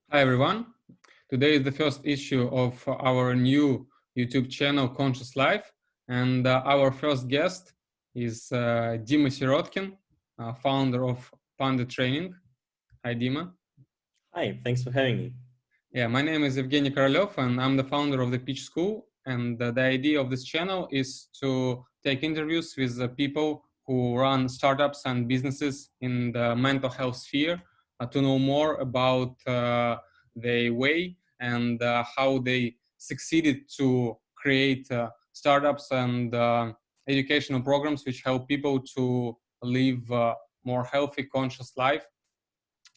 Hi everyone. Today is the first issue of our new YouTube channel Conscious Life, and our first guest is Dima Syrotkin, founder of Panda Training. Hi Dima. Hi, thanks for having me. Yeah, my name is Evgeny Korolev and I'm the founder of the Pitch School, and the idea of this channel is to take interviews with the people who run startups and businesses in the mental health sphere to know more about their way and how they succeeded to create startups and educational programs which help people to live more healthy, conscious life.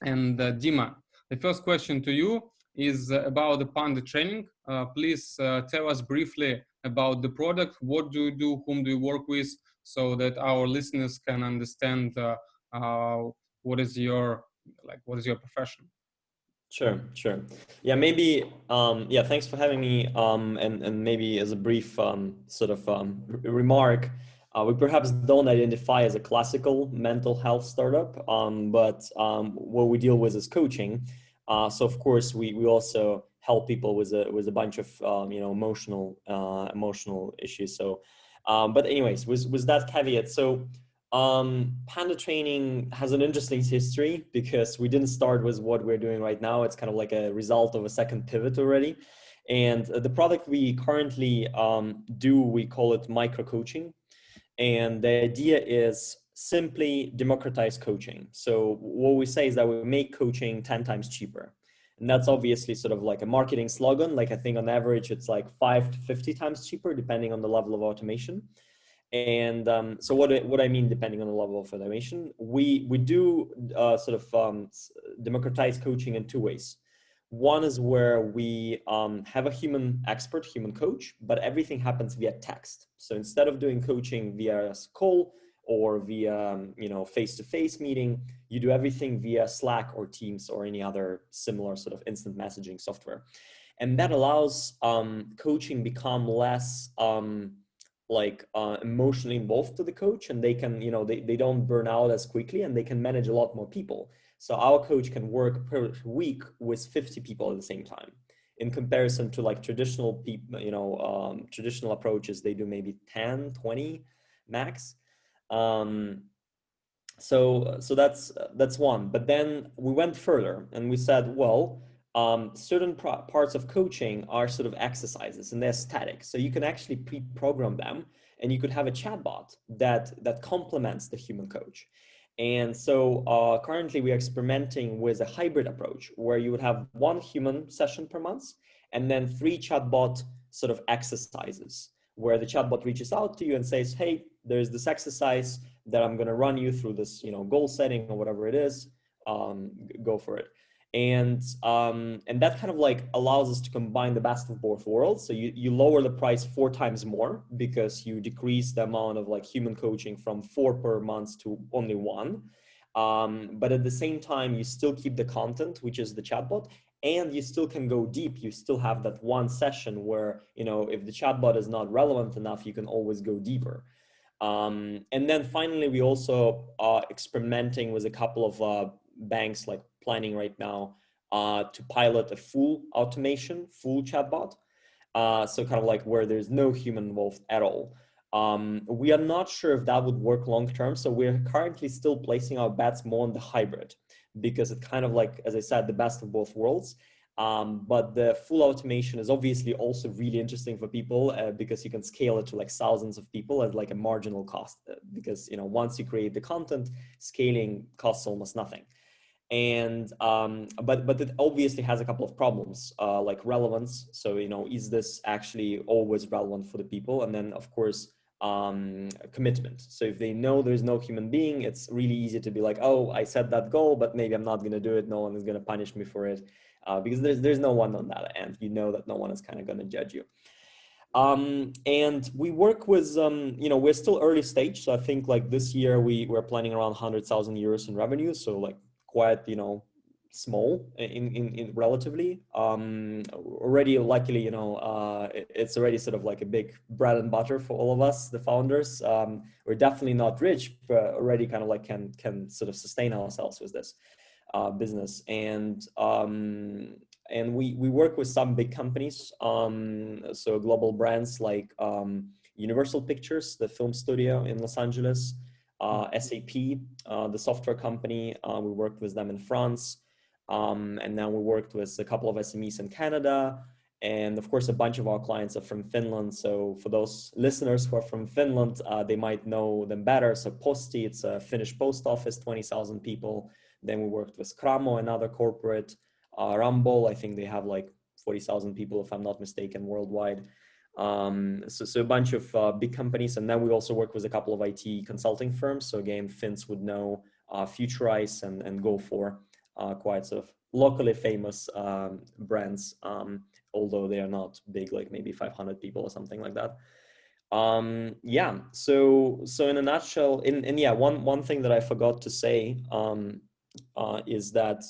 And Dima, the first question to you is about the Panda Training. Please tell us briefly about the product. What do you do? Whom do you work with? So that our listeners can understand what is your profession. Sure. Yeah, maybe, thanks for having me. And maybe as a brief remark, we perhaps don't identify as a classical mental health startup, but what we deal with is coaching. So of course, we also help people with a bunch of, emotional issues. So, but anyways, with that caveat, so Panda Training has an interesting history because we didn't start with what we're doing right now. It's kind of like a result of a second pivot already. And the product we currently do, we call it micro coaching. And the idea is simply democratize coaching. So what we say is that we make coaching 10 times cheaper. And that's obviously sort of like a marketing slogan. Like I think on average, it's like 5 to 50 times cheaper, depending on the level of automation. And so what I mean, depending on the level of automation, we do democratize coaching in two ways. One is where we have a human expert, human coach, but everything happens via text. So instead of doing coaching via call or via face-to-face meeting, you do everything via Slack or Teams or any other similar sort of instant messaging software. And that allows coaching become less emotionally involved to the coach, and they can, they don't burn out as quickly, and they can manage a lot more people. So our coach can work per week with 50 people at the same time, in comparison to like traditional people, traditional approaches, they do maybe 10, 20 max. So that's one. But then we went further and we said, well, certain parts of coaching are sort of exercises and they're static. So you can actually pre-program them, and you could have a chatbot that complements the human coach. And so currently we're experimenting with a hybrid approach where you would have one human session per month and then 3 chatbot sort of exercises where the chatbot reaches out to you and says, hey, there's this exercise that I'm going to run you through this, goal setting or whatever it is, go for it. And that kind of like allows us to combine the best of both worlds. So you lower the price 4 times more because you decrease the amount of like human coaching from 4 per month to only 1. But at the same time, you still keep the content, which is the chatbot, and you still can go deep. You still have that one session where, if the chatbot is not relevant enough, you can always go deeper. And then finally, we also are experimenting with a couple of banks, like planning right now to pilot a full automation, full chatbot. So kind of like where there's no human involved at all. We are not sure if that would work long term. So we're currently still placing our bets more on the hybrid, because it kind of like, as I said, the best of both worlds. But the full automation is obviously also really interesting for people because you can scale it to like thousands of people at like a marginal cost, because once you create the content, scaling costs almost nothing. And but it obviously has a couple of problems, like relevance. So is this actually always relevant for the people? And then of course commitment. So if they know there's no human being, it's really easy to be like, oh, I set that goal, but maybe I'm not going to do it. No one is going to punish me for it, because there's no one on that end. That no one is kind of going to judge you. And we work with, we're still early stage. So I think like this year we're planning around 100,000 euros in revenue. So like quite, small in relatively. Already, luckily, it's already sort of like a big bread and butter for all of us, the founders. We're definitely not rich, but already kind of like can sort of sustain ourselves with this. business. And we work with some big companies, so global brands like Universal Pictures, the film studio in Los Angeles, SAP, the software company. We worked with them in France, and now we worked with a couple of SMEs in Canada. And of course, a bunch of our clients are from Finland. So for those listeners who are from Finland, they might know them better. So Posti, it's a Finnish post office, 20,000 people. Then we worked with Kramo, another corporate. Rumble, I think they have like 40,000 people, if I'm not mistaken, worldwide. So a bunch of big companies. And then we also work with a couple of IT consulting firms. So again, Finns would know Futurice and Go4, quite sort of locally famous brands, although they are not big, like maybe 500 people or something like that. Yeah, so in a nutshell, yeah, one thing that I forgot to say is that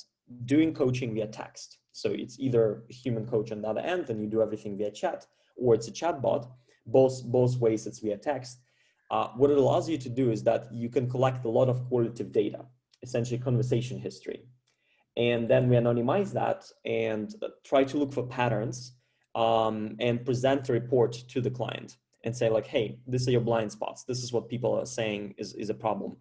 doing coaching via text. So it's either a human coach on the other end and you do everything via chat, or it's a chat bot. Both ways it's via text. What it allows you to do is that you can collect a lot of qualitative data, essentially conversation history. And then we anonymize that and try to look for patterns and present a report to the client and say like, hey, these are your blind spots. This is what people are saying is a problem.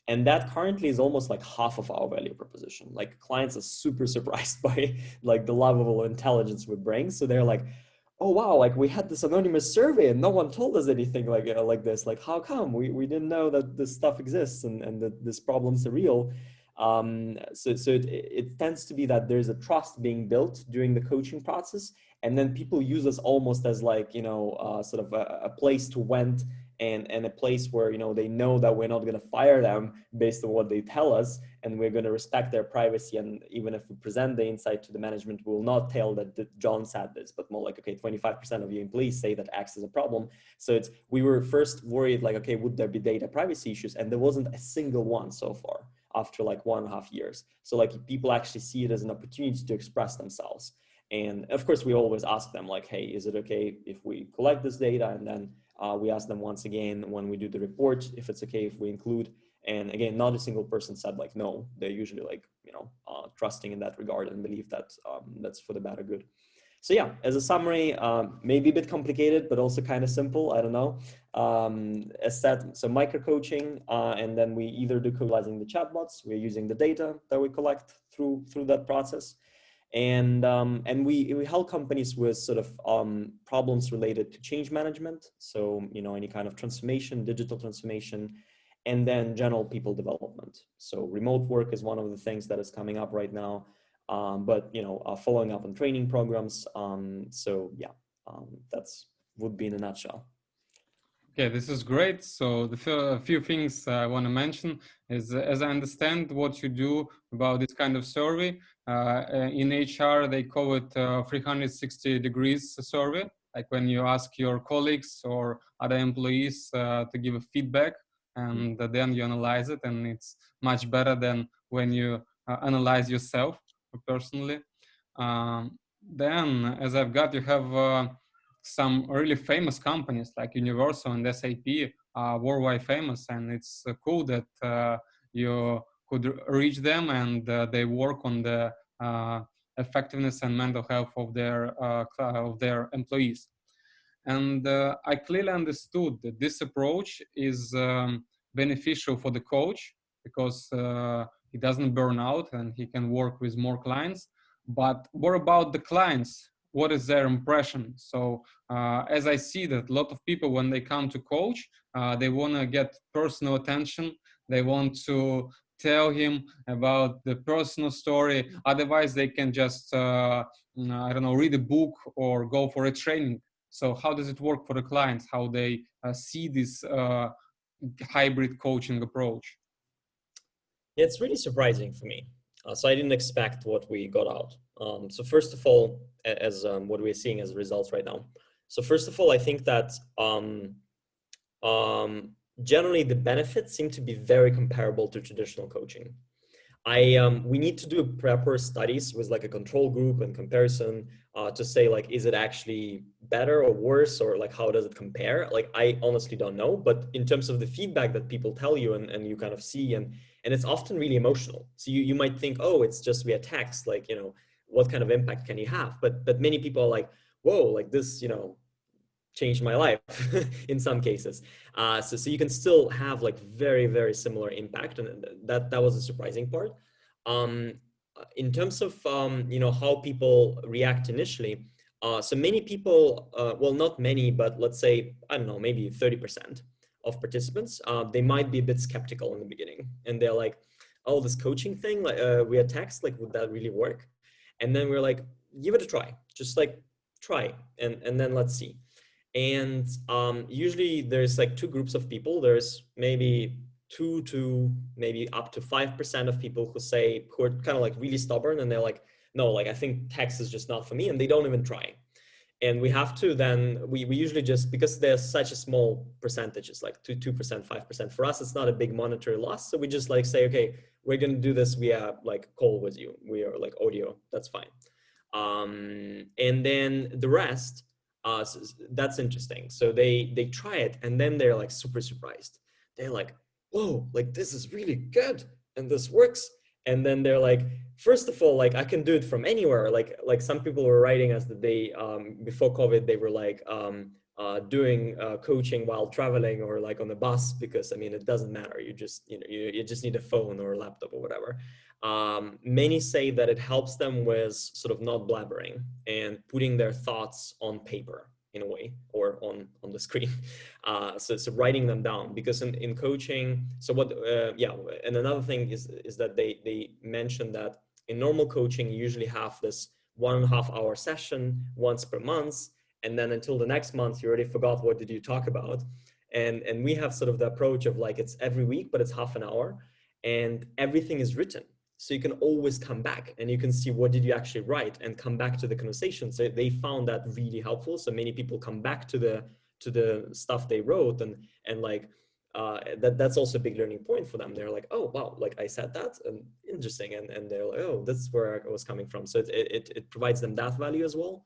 And that currently is almost like half of our value proposition. Like clients are super surprised by like the level of intelligence we bring. So they're like, oh, wow, like we had this anonymous survey and no one told us anything like this. Like, how come? We didn't know that this stuff exists and that this problem's are real. So it tends to be that there's a trust being built during the coaching process. And then people use us almost as like, sort of a place to vent and a place where, they know that we're not going to fire them based on what they tell us, and we're going to respect their privacy. And even if we present the insight to the management, we will not tell that John said this, but more like, okay, 25% of your employees say that X is a problem. So we were first worried like, okay, would there be data privacy issues? And there wasn't a single one so far after like 1.5 years. So like people actually see it as an opportunity to express themselves. And of course, we always ask them like, hey, is it okay if we collect this data? And then we ask them once again when we do the report, if it's okay if we include. And again, not a single person said like, no. They're usually like, trusting in that regard and believe that that's for the better good. So yeah, as a summary, maybe a bit complicated, but also kind of simple. I don't know. As said, so micro coaching, and then we either do utilizing the chatbots, we're using the data that we collect through that process. And we help companies with sort of problems related to change management. So, any kind of transformation, digital transformation, and then general people development. So remote work is one of the things that is coming up right now. But, following up on training programs. So yeah, that's would be in a nutshell. Okay, this is great. So the few things I want to mention is, as I understand what you do about this kind of survey, in HR, they call it 360 degrees survey, like when you ask your colleagues or other employees to give a feedback, and then you analyze it, and it's much better than when you analyze yourself personally. Then, as I've got, you have some really famous companies like Universal and SAP are worldwide famous, and it's cool that you could reach them, and they work on the effectiveness and mental health of their employees. And I clearly understood that this approach is beneficial for the coach because he doesn't burn out and he can work with more clients. But what about the clients? What is their impression? So as I see that a lot of people, when they come to coach, they want to get personal attention. They want to tell him about the personal story. Otherwise, they can just, I don't know, read a book or go for a training. So how does it work for the clients? How they see this hybrid coaching approach? It's really surprising for me. So I didn't expect what we got out. So first of all, as what we're seeing as results right now. So first of all, I think that generally the benefits seem to be very comparable to traditional coaching. We need to do proper studies with like a control group and comparison to say like, is it actually better or worse, or like how does it compare? Like I honestly don't know, but in terms of the feedback that people tell you and you kind of see and it's often really emotional. So you might think, oh, it's just via text, like, you know, what kind of impact can you have? But many people are like, whoa, like this, you know, changed my life in some cases. So you can still have like very, very similar impact. And that was a surprising part. Um, in terms of, you know, how people react initially, so many people, well, not many, but let's say, I don't know, maybe 30% of participants, they might be a bit skeptical in the beginning. And they're like, oh, this coaching thing, like via text, like, would that really work? And then we're like, give it a try, just like try, and then let's see. And usually there's like two groups of people. There's maybe 2 to maybe up to 5% of people who are kind of like really stubborn, and they're like, no, like, I think text is just not for me, and they don't even try. And we have to then, we usually just, because there's such a small percentages, like 2%, 5%, for us, it's not a big monetary loss. So we just like say, okay, we're going to do this via like call with you. We are like audio, that's fine. And then the rest, that's interesting. So they try it, and then they're like super surprised. They're like, whoa, like this is really good, and this works. And then they're like, first of all, like I can do it from anywhere. Like some people were writing us that they before COVID they were like doing coaching while traveling or like on the bus, because I mean it doesn't matter. You just, you know, you just need a phone or a laptop or whatever. Many say that it helps them with sort of not blabbering and putting their thoughts on paper in a way, or on the screen. So writing them down, because in coaching, so what, yeah, and another thing is that they mentioned that in normal coaching, you usually have this 1.5 hour session once per month, and then until the next month, you already forgot what did you talk about. And we have sort of the approach of like, it's every week, but it's half an hour, and everything is written. So you can always come back and you can see what did you actually write and come back to the conversation. So they found that really helpful. So many people come back to the stuff they wrote, and like that's also a big learning point for them. They're like, oh wow, like I said that, and interesting, and they're like, oh, that's where I was coming from. So it provides them that value as well.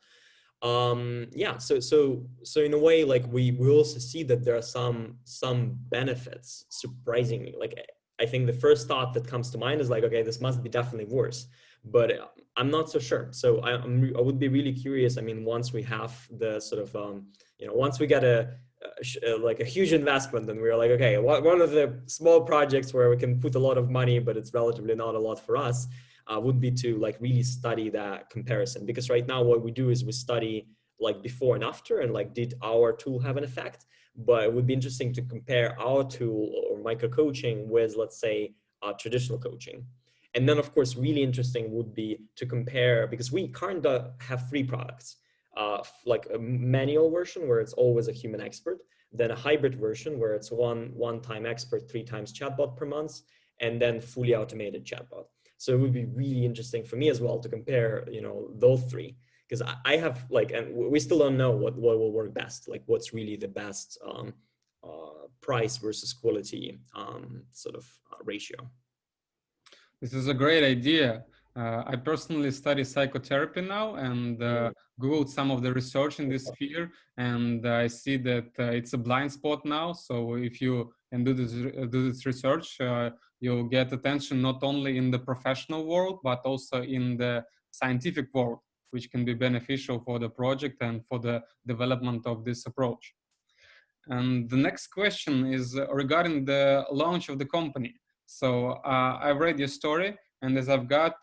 Yeah, so in a way, like we also see that there are some benefits, surprisingly. Like I think the first thought that comes to mind is like, okay, this must be definitely worse, but I'm not so sure. So I would be really curious. I mean, once we have the sort of you know, once we get like a huge investment, and we're like, okay, one of the small projects where we can put a lot of money, but it's relatively not a lot for us, would be to like really study that comparison. Because right now what we do is we study like before and after, and like, did our tool have an effect? But it would be interesting to compare our tool or micro coaching with, let's say, traditional coaching. And then of course, really interesting would be to compare, because we currently have 3 products, like a manual version where it's always a human expert, then a hybrid version where it's one time expert, 3 times chatbot per month, and then fully automated chatbot. So it would be really interesting for me as well to compare, you know, those 3, because I have like, and we still don't know what will work best, like what's really the best price versus quality sort of ratio. This is a great idea. I personally study psychotherapy now, and Googled some of the research in this sphere, and I see that it's a blind spot now. So if you can do this research, you'll get attention not only in the professional world, but also in the scientific world, which can be beneficial for the project and for the development of this approach. And the next question is regarding the launch of the company. So I've read your story, and as I've got,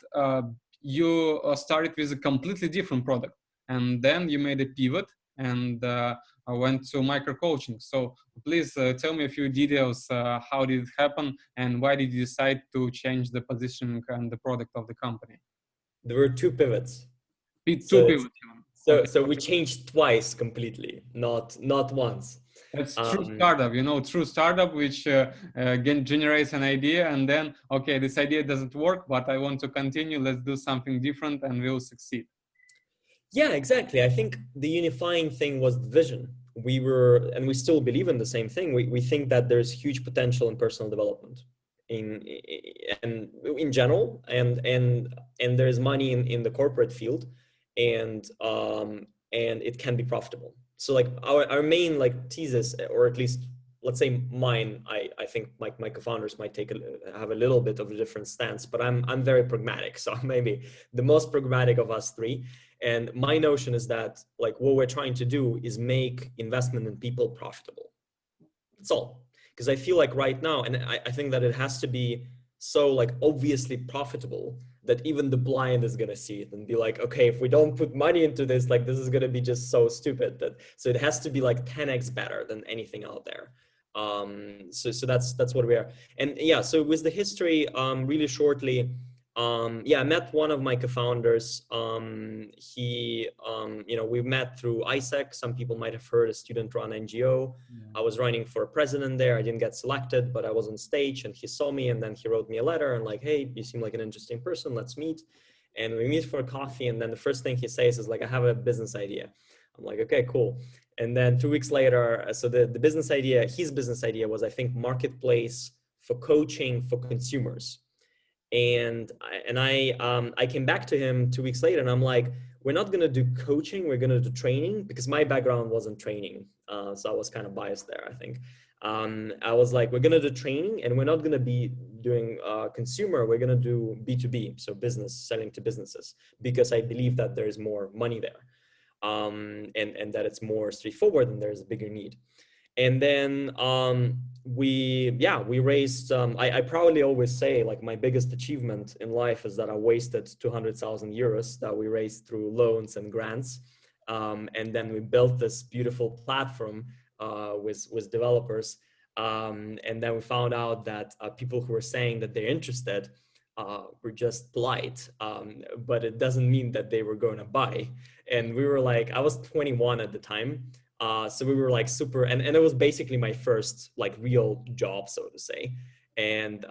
you started with a completely different product, and then you made a pivot and went to micro coaching. So please tell me a few details. How did it happen, and why did you decide to change the positioning and the product of the company? There were 2 pivots. Two So pivots. Okay. so we changed twice completely, not once. That's true startup, you know, true startup, which generates an idea, and then, okay, this idea doesn't work, but I want to continue. Let's do something different, and we'll succeed. Yeah, exactly. I think the unifying thing was the vision. We were, and we still believe in the same thing. We think that there's huge potential in personal development in and in general, and there's money in the corporate field, and it can be profitable. So like our main like thesis, or at least let's say mine, I think my co-founders might have a little bit of a different stance, but I'm very pragmatic. So maybe the most pragmatic of us three. And my notion is that like what we're trying to do is make investment in people profitable. That's all. Because I feel like right now, and I think that it has to be so like obviously profitable that even the blind is going to see it and be like, okay, if we don't put money into this, like this is going to be just so stupid that, so it has to be like 10x better than anything out there. So that's what we are. And yeah, so with the history, really shortly, yeah, I met one of my co-founders. He, we met through ISEC. Some people might have heard, a student-run NGO. Yeah. I was running for president there. I didn't get selected, but I was on stage and he saw me and then he wrote me a letter and like, hey, you seem like an interesting person. Let's meet. And we meet for coffee. And then the first thing he says is like, I have a business idea. I'm like, okay, cool. And then 2 weeks later, so the business idea, his business idea was, I think, marketplace for coaching for consumers. And I came back to him 2 weeks later and I'm like, we're not going to do coaching, we're going to do training, because my background wasn't training. So I was kind of biased there, I think. I was like, we're going to do training and we're not going to be doing consumer, we're going to do B2B, so business, selling to businesses, because I believe that there's more money there, and that it's more straightforward and there's a bigger need. And then we raised, I proudly always say, like, my biggest achievement in life is that I wasted 200,000 euros that we raised through loans and grants. And then we built this beautiful platform with developers. And then we found out that people who were saying that they're interested were just polite, but it doesn't mean that they were going to buy. And we were like, I was 21 at the time. So we were like super, and it was basically my first like real job, so to say. And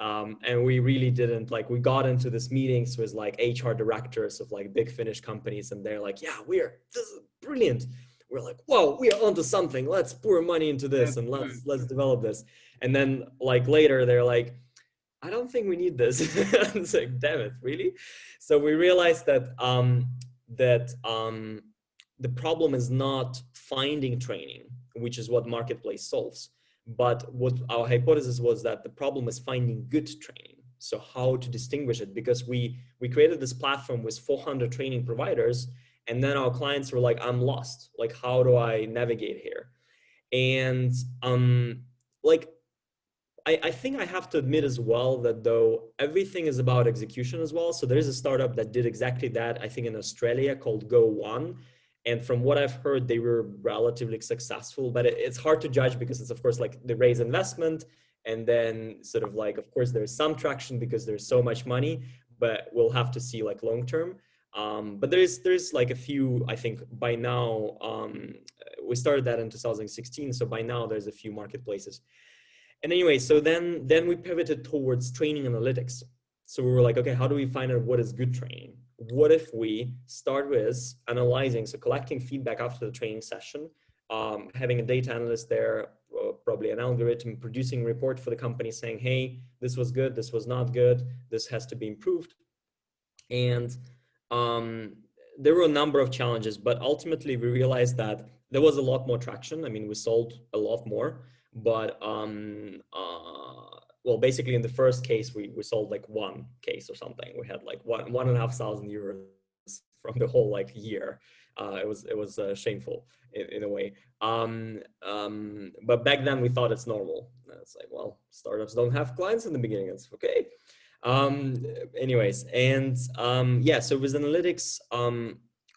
we really didn't, like, we got into this meetings with like HR directors of like big Finnish companies, and they're like, yeah, this is brilliant. We're like, whoa, we are onto something. Let's pour money into this and let's develop this. And then like later they're like, I don't think we need this. It's like, damn it, really? So we realized that the problem is not finding training, which is what marketplace solves. But what our hypothesis was, that the problem is finding good training. So how to distinguish it? Because we created this platform with 400 training providers, and then our clients were like, I'm lost. Like, how do I navigate here? And like, I think I have to admit as well that though everything is about execution as well. So there's a startup that did exactly that, I think in Australia, called Go One. And from what I've heard, they were relatively successful, but it's hard to judge because it's, of course, like they raise investment and then sort of like, of course, there's some traction because there's so much money, but we'll have to see like long term. But there's like a few, I think by now, we started that in 2016. So by now there's a few marketplaces. And anyway, so then we pivoted towards training analytics. So we were like, okay, how do we find out what is good training? What if we start with analyzing, so collecting feedback after the training session, having a data analyst there, probably an algorithm, producing a report for the company saying, hey, this was good, this was not good, this has to be improved. And there were a number of challenges, but ultimately we realized that there was a lot more traction. I mean, we sold a lot more, but well, basically in the first case, we sold like one case or something. We had like €1,500 from the whole like year. It was shameful in a way. But back then we thought it's normal. It's like, well, startups don't have clients in the beginning. It's okay. Anyways, and yeah, so with analytics,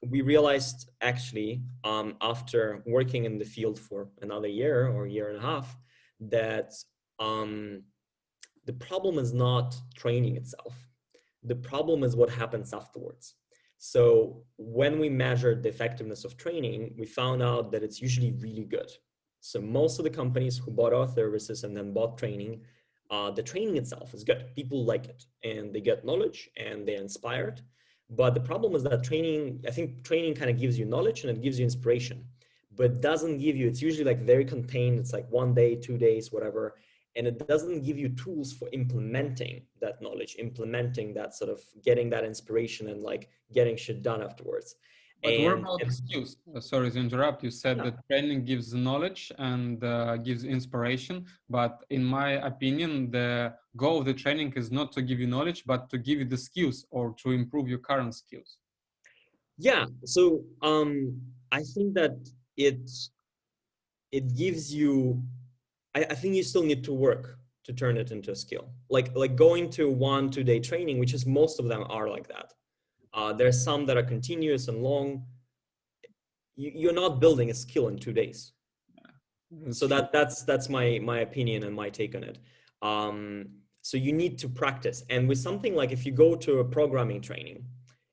we realized actually, after working in the field for another year or year and a half, that the problem is not training itself. The problem is what happens afterwards. So when we measured the effectiveness of training, we found out that it's usually really good. So most of the companies who bought our services and then bought training, the training itself is good. People like it and they get knowledge and they're inspired. But the problem is that training, I think training kind of gives you knowledge and it gives you inspiration, but doesn't give you, it's usually like very contained. It's like 1 day, 2 days, whatever. And it doesn't give you tools for implementing that knowledge, implementing that sort of getting that inspiration and like getting shit done afterwards. But what And, about and skills? Sorry to interrupt. You said yeah. that training gives knowledge and gives inspiration. But in my opinion, the goal of the training is not to give you knowledge, but to give you the skills or to improve your current skills. Yeah, so I think that it it gives you. I think you still need to work to turn it into a skill. Like going to 1-2 day training, which is most of them are like that. There's some that are continuous and long. You're not building a skill in 2 days. That's So true. that's my opinion and my take on it. So you need to practice, and with something like if you go to a programming training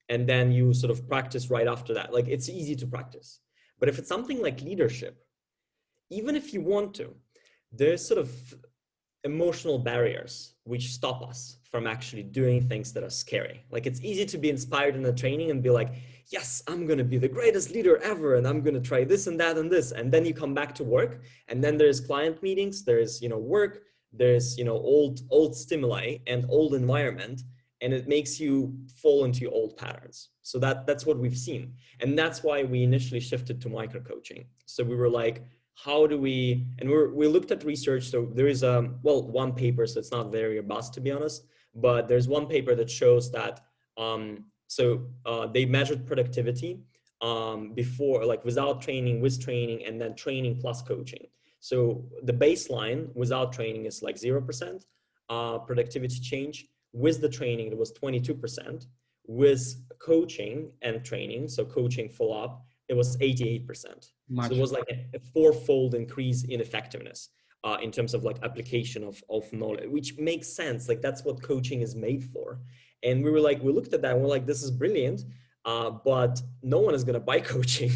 and then you sort of practice right after that, like it's easy to practice. But if it's something like leadership, even if you want to, there's sort of emotional barriers which stop us from actually doing things that are scary. Like it's easy to be inspired in a training and be like, yes, I'm going to be the greatest leader ever and I'm going to try this and that and this. And then you come back to work and then there's client meetings, there's, work, there's, old stimuli and old environment, and it makes you fall into your old patterns. So that's what we've seen. And that's why we initially shifted to micro coaching. So we were like, how do we, and we looked at research. So there is one paper, so it's not very robust to be honest, but there's one paper that shows that they measured productivity before, like without training, with training, and then training plus coaching. So the baseline without training is like 0% productivity change. With the training it was 22%. With coaching and training, so coaching full up, it was 88%. So it Much. was like a fourfold increase in effectiveness in terms of like application of knowledge, which makes sense. Like that's what coaching is made for. And we looked at that and we're like, this is brilliant. But no one is going to buy coaching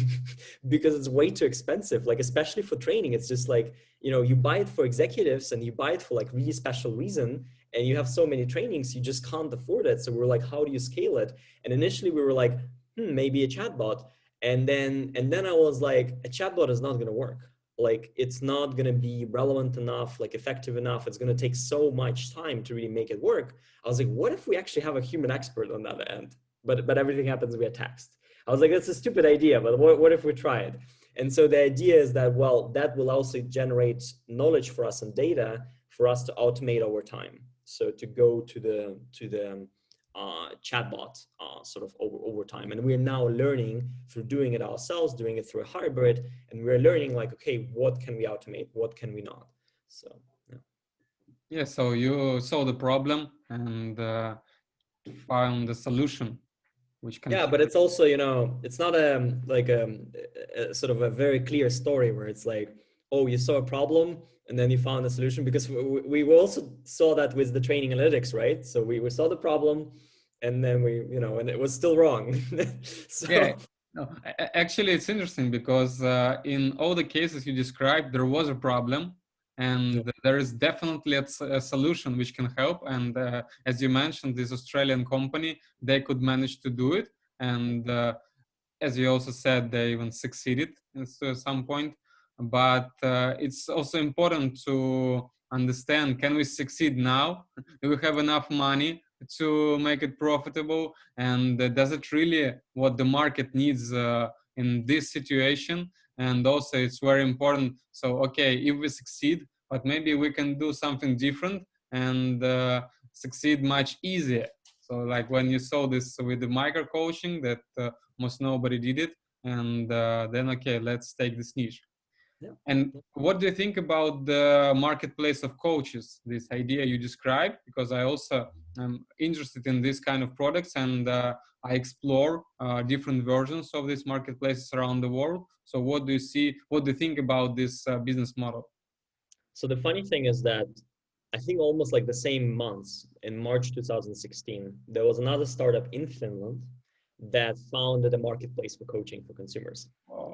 because it's way too expensive. Like, especially for training, it's just like, you buy it for executives and you buy it for like really special reason. And you have so many trainings, you just can't afford it. So we're like, how do you scale it? And initially we were like, maybe a chatbot. And then I was like, a chatbot is not going to work. Like, it's not going to be relevant enough, like effective enough. It's going to take so much time to really make it work. I was like, what if we actually have a human expert on the other end? But everything happens via text. I was like, that's a stupid idea, but what if we try it? And so the idea is that, well, that will also generate knowledge for us and data for us to automate over time. So to go to the chatbot sort of over time. And we're now learning through doing it ourselves, doing it through a hybrid, and we're learning like, okay, what can we automate? What can we not? So, yeah. Yeah, so you saw the problem and found the solution, which can Yeah, help. but it's also, it's not a sort of a very clear story where it's like, oh, you saw a problem and then you found a solution, because we also saw that with the training analytics, right? So we saw the problem and then and it was still wrong. Yeah, So no, actually, it's interesting because in all the cases you described, there was a problem, yeah, and there is definitely a solution which can help. And as you mentioned, this Australian company, they could manage to do it, and as you also said, they even succeeded at some point. But it's also important to understand: can we succeed now? Do we have enough money to make it profitable? And does it really what the market needs in this situation? And also, it's very important. So, okay, if we succeed, but maybe we can do something different and succeed much easier. So, like when you saw this with the micro coaching, that almost nobody did it, and then okay, let's take this niche. yeah. And Yeah. what do you think about the marketplace of coaches, this idea you described? Because I also am interested in this kind of products, and I explore different versions of these marketplaces around the world. So what do you see, what do you think about this business model? So the funny thing is that I think almost like the same months, in March 2016, there was another startup in Finland that founded a marketplace for coaching for consumers. Oh,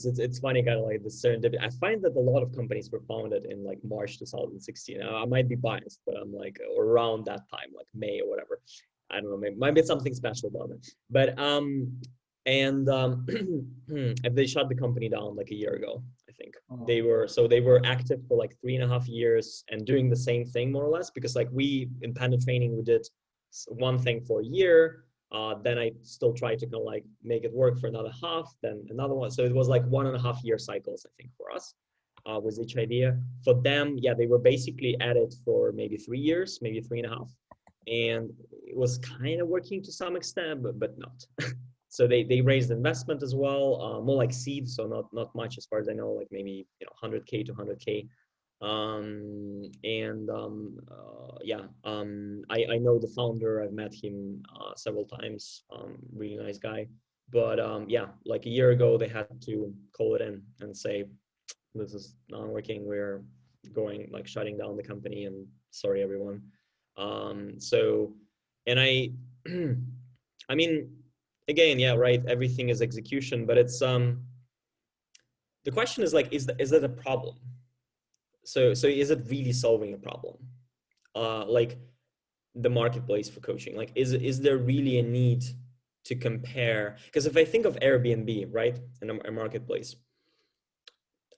So it's funny, kind of like the serendipity. I find that a lot of companies were founded in like March 2016. I might be biased, but I'm like around that time, like May or whatever. I don't know, maybe might be something special about it. But and they shut the company down like a year ago, I think. oh. They were active for like 3.5 years and doing the same thing more or less, because like we in Panda Training, we did one thing for a year. Then I still tried to kind of like make it work for another half, then another one. So it was like 1.5 year cycles, I think, for us, with each idea. For them, yeah, they were basically at it for maybe 3 years, maybe 3.5. And it was kind of working to some extent, but not. So they raised investment as well, more like seed, so not much as far as I know, like maybe 100K to 100K. I know the founder. I've met him several times. Really nice guy. But yeah, like a year ago, they had to call it in and say, this is not working. We're going, like, shutting down the company, and sorry, everyone. So, and I, I mean, again, yeah, right. Everything is execution, but it's the question is like, is that a problem? So is it really solving a problem? Like the marketplace for coaching, like is there really a need to compare? Because if I think of Airbnb, right, in a marketplace,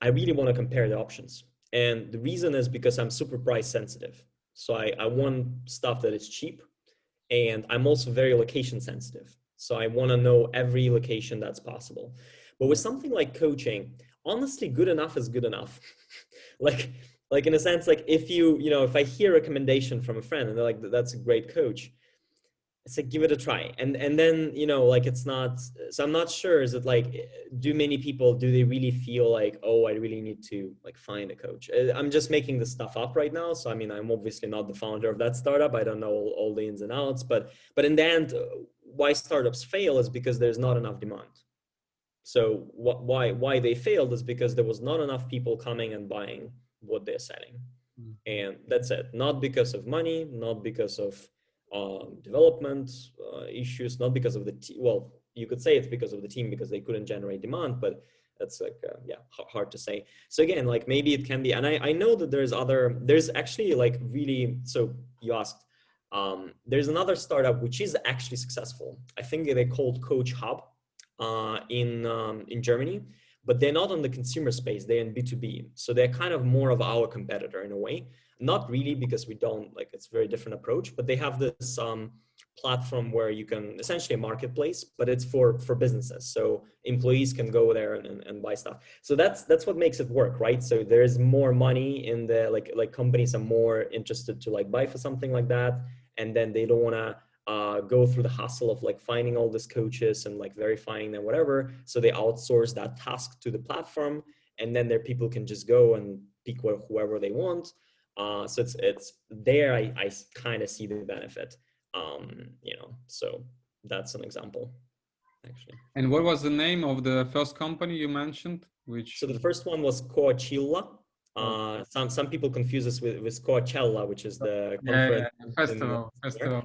I really want to compare the options. And the reason is because I'm super price sensitive. So I want stuff that is cheap, and I'm also very location sensitive. So I want to know every location that's possible. But with something like coaching, honestly, good enough is good enough. like like in a sense, like if I hear a recommendation from a friend and they're like, that's a great coach, it's like, give it a try. And then like, it's not, so I'm not sure, is it like, do many people, do they really feel like, oh, I really need to like find a coach? I'm just making this stuff up right now, so I mean, I'm obviously not the founder of that startup. I don't know all the ins and outs, but in the end, why startups fail is because there's not enough demand. So why they failed is because there was not enough people coming and buying what they're selling. And that's it. Not because of money, not because of development issues, not because of the team. Well, you could say it's because of the team, because they couldn't generate demand, but that's like hard to say. So again, like, maybe it can be, and I know that there's actually, like, really, so you asked, there's another startup which is actually successful. I think they called Coach Hub in Germany, but they're not on the consumer space. They're in B2B. So they're kind of more of our competitor in a way. Not really, because we don't, like, it's a very different approach, but they have this platform where you can, essentially a marketplace, but it's for businesses. So employees can go there and buy stuff. So that's what makes it work, right? So there's more money in the, like companies are more interested to like buy for something like that. And then they don't want to go through the hassle of like finding all these coaches and like verifying them, whatever. So they outsource that task to the platform, and then their people can just go and pick whoever they want. So it's there. I kind of see the benefit, so that's an example, actually. And what was the name of the first company you mentioned? So the first one was Coachella. Some people confuse this with Coachella, which is the conference. Festival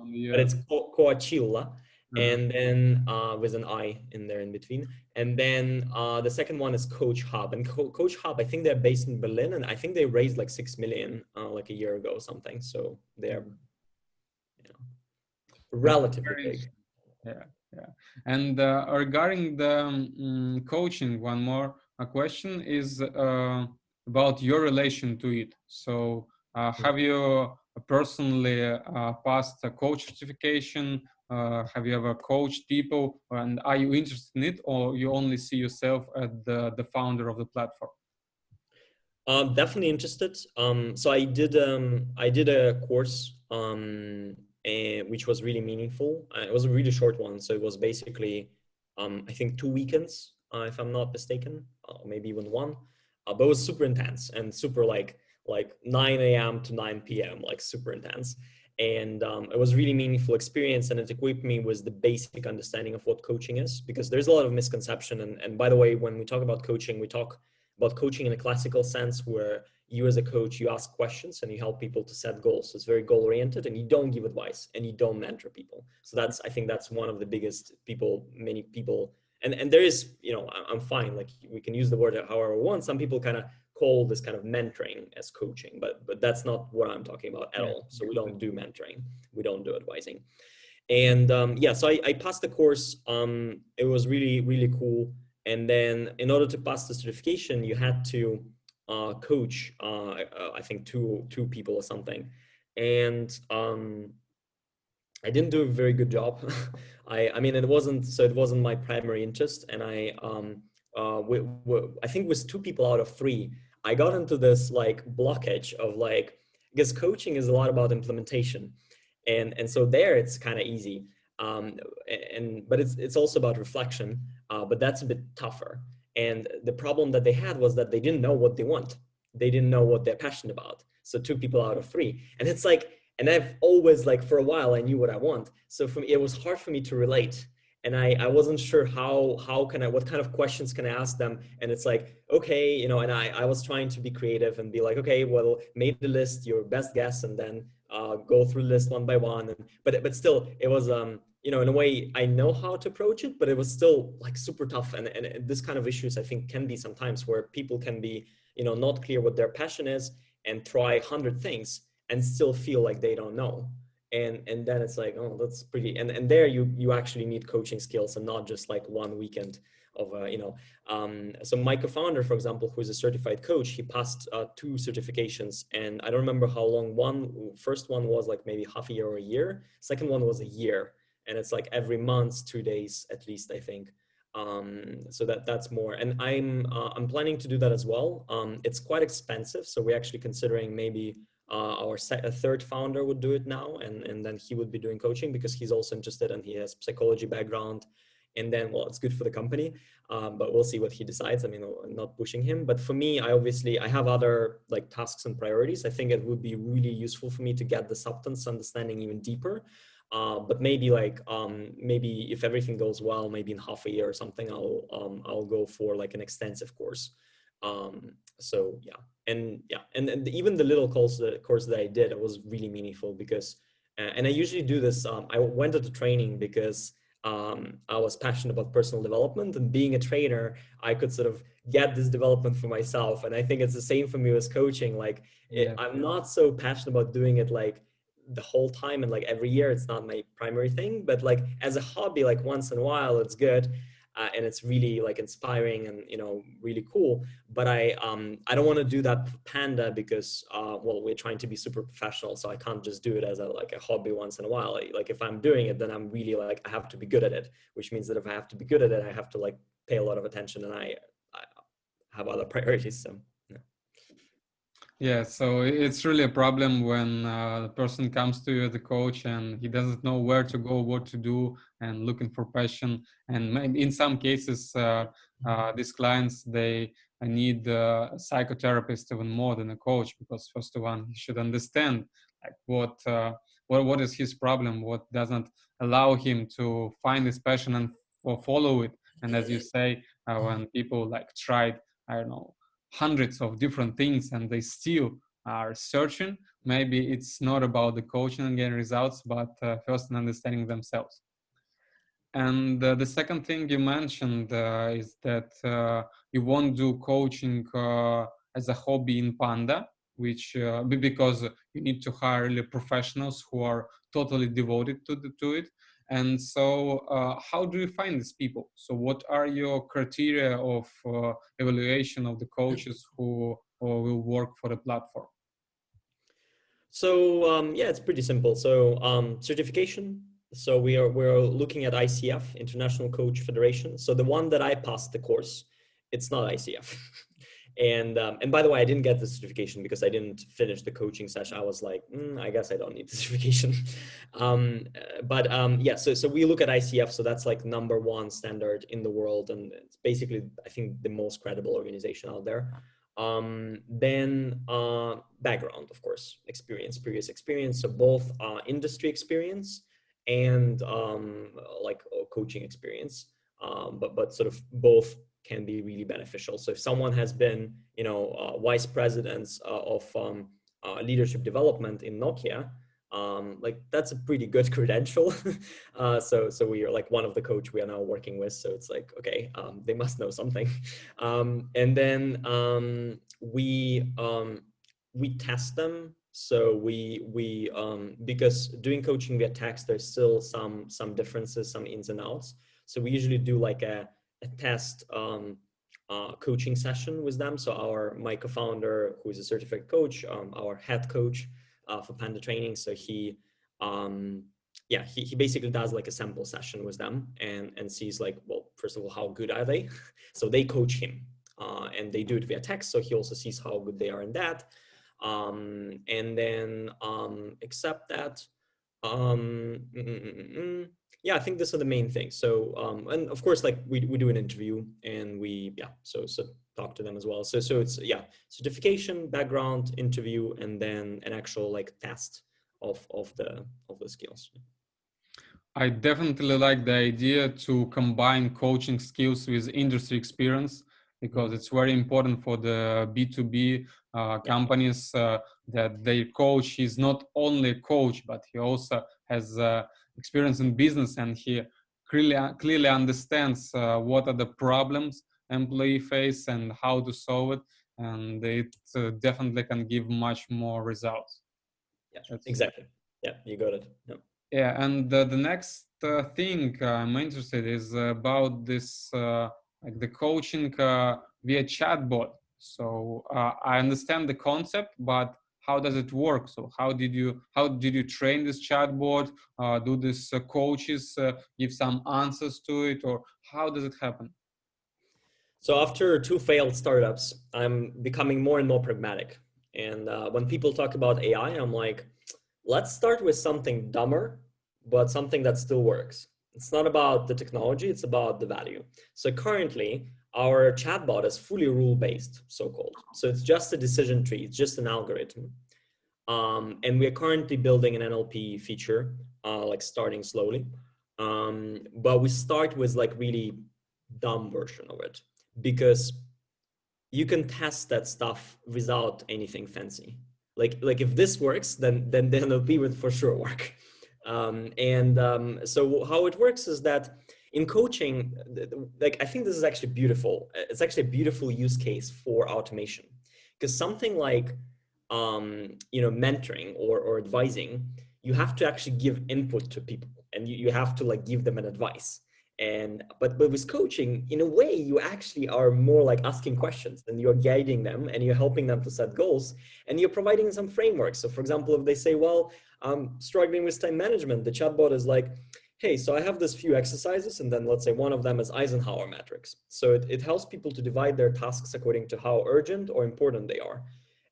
in the But US. it's Coachella, and then with an I in there in between. And then the second one is Coach Hub. And Coach Hub, I think they're based in Berlin, and I think they raised like 6 million like a year ago or something. So they're relatively big. Yeah. And regarding the coaching, one more question is about your relation to it. So have you personally passed a coach certification? Have you ever coached people, and are you interested in it, or you only see yourself as the founder of the platform? Definitely interested. So I did a course which was really meaningful. It was a really short one, so it was basically I think 2 weekends, if I'm not mistaken, maybe even one. But it was super intense and super like 9 a.m. to 9 p.m. like super intense. And it was really meaningful experience, and it equipped me with the basic understanding of what coaching is, because there's a lot of misconception. And by the way, when we talk about coaching, we talk about coaching in a classical sense, where you as a coach, you ask questions and you help people to set goals. So it's very goal oriented, and you don't give advice and you don't mentor people. So I think that's one of the biggest many people, and there is, I'm fine. Like, we can use the word however we want. Some people kind of call this kind of mentoring as coaching, but that's not what I'm talking about at all. So we don't do mentoring. We don't do advising. And so I passed the course. It was really, really cool. And then in order to pass the certification, you had to coach, I think two people or something. And I didn't do a very good job. I mean, it wasn't my primary interest, and I think it was two people out of three. I got into this like blockage of like, because coaching is a lot about implementation, and so there it's kind of easy, um, and but it's also about reflection, but that's a bit tougher. And the problem that they had was that they didn't know what they want. They didn't know what they're passionate about. So two people out of three, and it's like, and I've always like for a while I knew what I want. So for me, it was hard for me to relate. And I wasn't sure how can I, what kind of questions can I ask them? And it's like, okay, and I was trying to be creative and be like, okay, well, make the list, your best guess, and then go through the list one by one. And but still, it was in a way I know how to approach it, but it was still like super tough. And this kind of issues I think can be sometimes where people can be, not clear what their passion is and try 100 things and still feel like they don't know. And then it's like, oh, that's pretty, and there you actually need coaching skills and not just like one weekend of so my co-founder, for example, who's a certified coach, he passed two certifications, and I don't remember how long. First one was like maybe half a year or a year. Second one was a year, and it's like every month, 2 days at least, I think. So that's more, and I'm planning to do that as well. It's quite expensive, so we're actually considering maybe a third founder would do it now, and then he would be doing coaching because he's also interested and he has psychology background. And then, well, it's good for the company, but we'll see what he decides. I mean, I'm not pushing him, but for me, I have other like tasks and priorities. I think it would be really useful for me to get the substance understanding even deeper. But maybe maybe if everything goes well, maybe in half a year or something, I'll go for like an extensive course. So yeah, and even the little course that I did, it was really meaningful because, and I usually do this. I went to the training because I was passionate about personal development, and being a trainer, I could sort of get this development for myself. And I think it's the same for me with coaching. Like Yeah. I'm not so passionate about doing it like the whole time and like every year. It's not my primary thing, but like as a hobby, like once in a while, it's good. And it's really like inspiring and really cool. But I don't want to do that for Panda because well, we're trying to be super professional, so I can't just do it as a hobby once in a while. Like if I'm doing it, then I'm really like I have to be good at it, which means that if I have to be good at it, I have to like pay a lot of attention, and I have other priorities. So yeah. Yeah, so it's really a problem when the person comes to you as a coach and he doesn't know where to go, what to do, and looking for passion. And maybe in some cases, these clients they need a psychotherapist even more than a coach, because first of all, he should understand like what is his problem, what doesn't allow him to find his passion and follow it. And as you say, when people like tried, I don't know, hundreds of different things and they still are searching, maybe it's not about the coaching and getting results, but first in understanding themselves. And the second thing you mentioned is that you won't do coaching as a hobby in Panda, which because you need to hire really professionals who are totally devoted to it. And so, how do you find these people? So, what are your criteria of evaluation of the coaches who will work for the platform? So yeah, it's pretty simple. So certification. So we're looking at ICF, International Coach Federation. So the one that I passed the course, it's not ICF. And by the way, I didn't get the certification because I didn't finish the coaching session. I was like, I guess I don't need the certification. Yeah, so we look at ICF. So that's like number one standard in the world, and it's basically I think the most credible organization out there. Then background, of course, previous experience, so both industry experience and like coaching experience, but sort of both can be really beneficial. So if someone has been vice presidents of leadership development in Nokia, like that's a pretty good credential. So we are like one of the coach we are now working with, so it's like, okay, they must know something. And then we test them. So we because doing coaching via text, there's still some differences, some ins and outs. So we usually do like a test coaching session with them. So my co-founder, who is a certified coach, our head coach for Panda Training, so he yeah, he basically does like a sample session with them and sees like, well, first of all, how good are they? So they coach him, and they do it via text. So he also sees how good they are in that. And then accept that. Um, mm, mm, mm, mm, mm. Yeah, I think these are the main things. So, and of course, like we do an interview and we, yeah, so talk to them as well. So it's, yeah, certification, background, interview, and then an actual like test of the skills. I definitely like the idea to combine coaching skills with industry experience, because it's very important for the B2B Yeah, companies that their coach is not only a coach, but he also has experience in business, and he clearly understands what are the problems employee face and how to solve it, and it definitely can give much more results. yeah, That's exactly. Yeah, you got it. Yeah. Yeah, and the next thing I'm interested is about this like the coaching via chatbot. So I understand the concept, but how does it work? So how did you train this chatbot? Do these coaches give some answers to it, or how does it happen? So after two failed startups, I'm becoming more and more pragmatic. And when people talk about AI, I'm like, let's start with something dumber, but something that still works. It's not about the technology, it's about the value. So currently, our chatbot is fully rule-based, so-called. So it's just a decision tree, it's just an algorithm. And we are currently building an NLP feature, like starting slowly. But we start with like really dumb version of it because you can test that stuff without anything fancy. Like if this works, then the NLP would for sure work. So how it works is that in coaching, like I think this is actually beautiful. It's actually a beautiful use case for automation, because something like mentoring or advising, you have to actually give input to people, and you have to like give them an advice. But with coaching, in a way, you actually are more like asking questions, and you're guiding them and you're helping them to set goals, and you're providing some frameworks. So for example, if they say, well, I'm struggling with time management, the chatbot is like, hey, so I have this few exercises, and then let's say one of them is Eisenhower matrix. So it helps people to divide their tasks according to how urgent or important they are.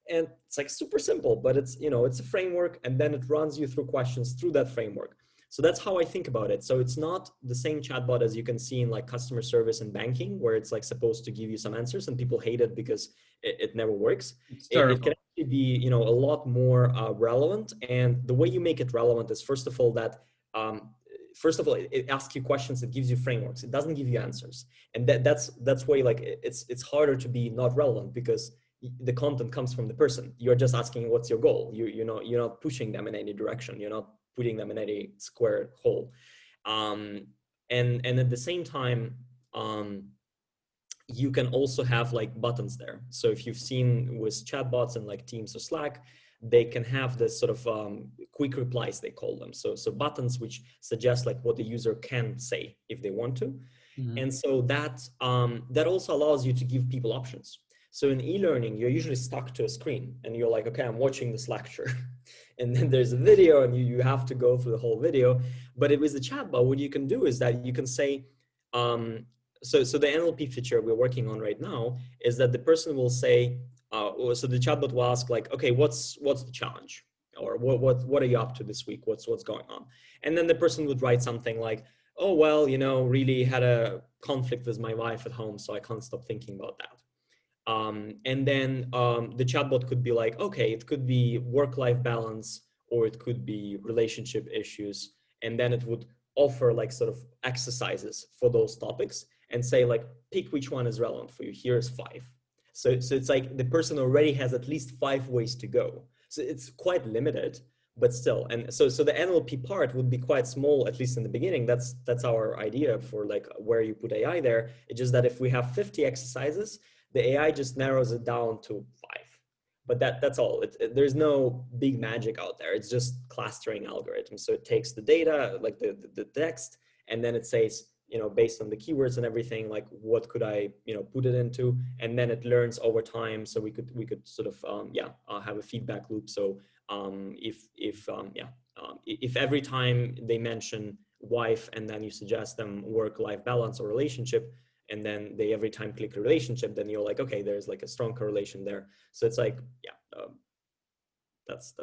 And it's like super simple, but it's a framework, and then it runs you through questions through that framework. So that's how I think about it. So it's not the same chatbot as you can see in like customer service and banking, where it's like supposed to give you some answers and people hate it because it never works. It's It can terrible. actually be, a lot more relevant. And the way you make it relevant is um, first of all, it asks you questions, it gives you frameworks, it doesn't give you answers. And that's why like it's harder to be not relevant, because the content comes from the person. You're just asking what's your goal. You're not pushing them in any direction. You're not putting them in any square hole. Um, and at the same time, you can also have like buttons there. So if you've seen with chatbots and like Teams or Slack, they can have this sort of quick replies, they call them. So buttons which suggest like what the user can say if they want to. Mhm. And so that also allows you to give people options. So in e-learning, you're usually stuck to a screen and you're like, okay, I'm watching this lecture. And then there's a video and you have to go through the whole video. But with the chatbot, what you can do is that you can say, so the NLP feature we're working on right now is that the person will say, so the chatbot will ask like, okay, what's the challenge? Or what are you up to this week? What's going on? And then the person would write something like, oh, well, really had a conflict with my wife at home, so I can't stop thinking about that. And then the chatbot could be like, okay, it could be work-life balance, or it could be relationship issues. And then it would offer like sort of exercises for those topics and say like, pick which one is relevant for you. Here's 5. So it's like the person already has at least 5 ways to go. So it's quite limited, but still. And so the NLP part would be quite small, at least in the beginning. That's our idea for like where you put AI there. It's just that if we have 50 exercises, the AI just narrows it down to 5. But that's all. There's no big magic out there. It's just clustering algorithms. So it takes the data, like the text, and then it says, based on the keywords and everything, like what could I, put it into, and then it learns over time. So we could sort of have a feedback loop. So if if every time they mention wife and then you suggest them work-life balance or relationship, and then they every time click a relationship, then you're like, okay, there's like a strong correlation there. So it's like, yeah, that's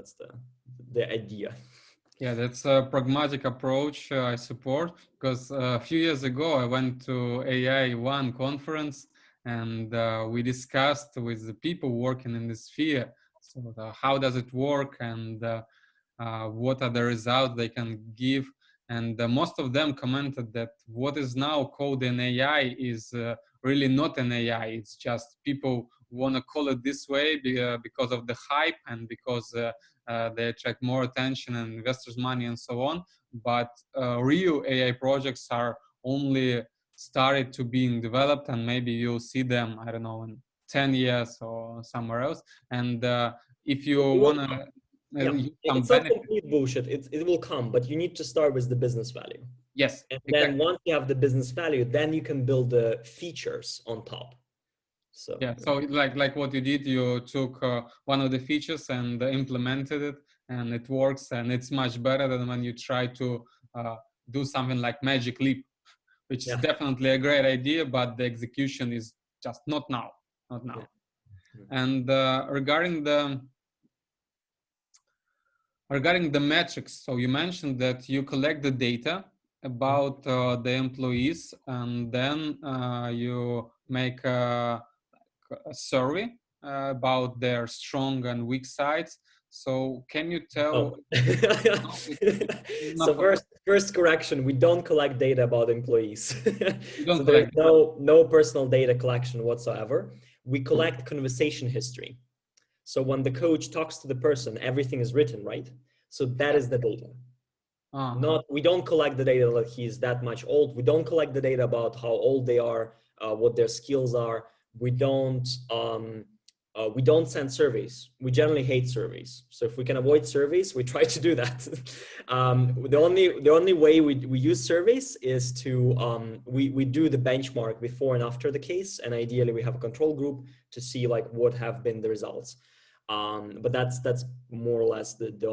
the idea. Yeah, that's a pragmatic approach I support, because a few years ago I went to AI One conference, and we discussed with the people working in this sphere. So how does it work, and what are the results they can give. And most of them commented that what is now called an AI is really not an AI. It's just people want to call it this way because of the hype, and because they attract more attention and investors' money and so on. But real AI projects are only started to being developed, and maybe you'll see them, I don't know, in 10 years or somewhere else. And if you It will want come. to Yeah, use some it's not benefit. complete bullshit. It will come, but you need to start with the business value. Yes, And then exactly. once you have the business value, then you can build the features on top. So Yeah. So like what you did, you took one of the features and implemented it, and it works, and it's much better than when you try to do something like Magic Leap, which is yeah, definitely a great idea, but the execution is just not now, not yeah. now. And regarding the metrics, so you mentioned that you collect the data about the employees, and then you make a survey about their strong and weak sides. So can you tell? Oh. No, it's So not. first correction, we don't collect data about employees. You So don't there's collect it. no personal data collection whatsoever. We collect conversation history. So when the coach talks to the person, everything is written, right? So that Yeah. is the data. Uh-huh. Not, we don't collect the data that he's that much old. We don't collect the data about how old they are, what their skills are. We don't we don't send surveys. We generally hate surveys. So if we can avoid surveys, we try to do that. The only way we use surveys is to we do the benchmark before and after the case, and ideally we have a control group to see like what have been the results. But that's more or less the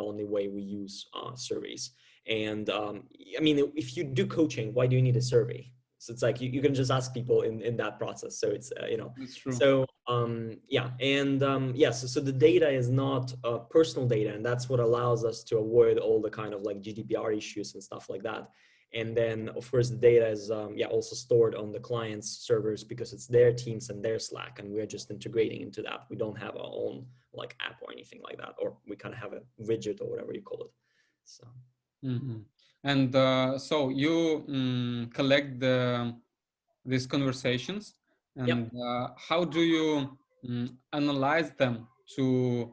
only way we use surveys. And I mean, if you do coaching, why do you need a survey? So it's like you can just ask people in that process. So it's That's true. so yeah, and yes, so the data is not personal data, and that's what allows us to avoid all the kind of like GDPR issues and stuff like that. And then of course the data is yeah, also stored on the client's servers because it's their Teams and their Slack, and we're just integrating into that. We don't have our own like app or anything like that, or we kind of have a widget or whatever you call it. So Mm-hmm. And so you collect these conversations, yeah. and how do you analyze them to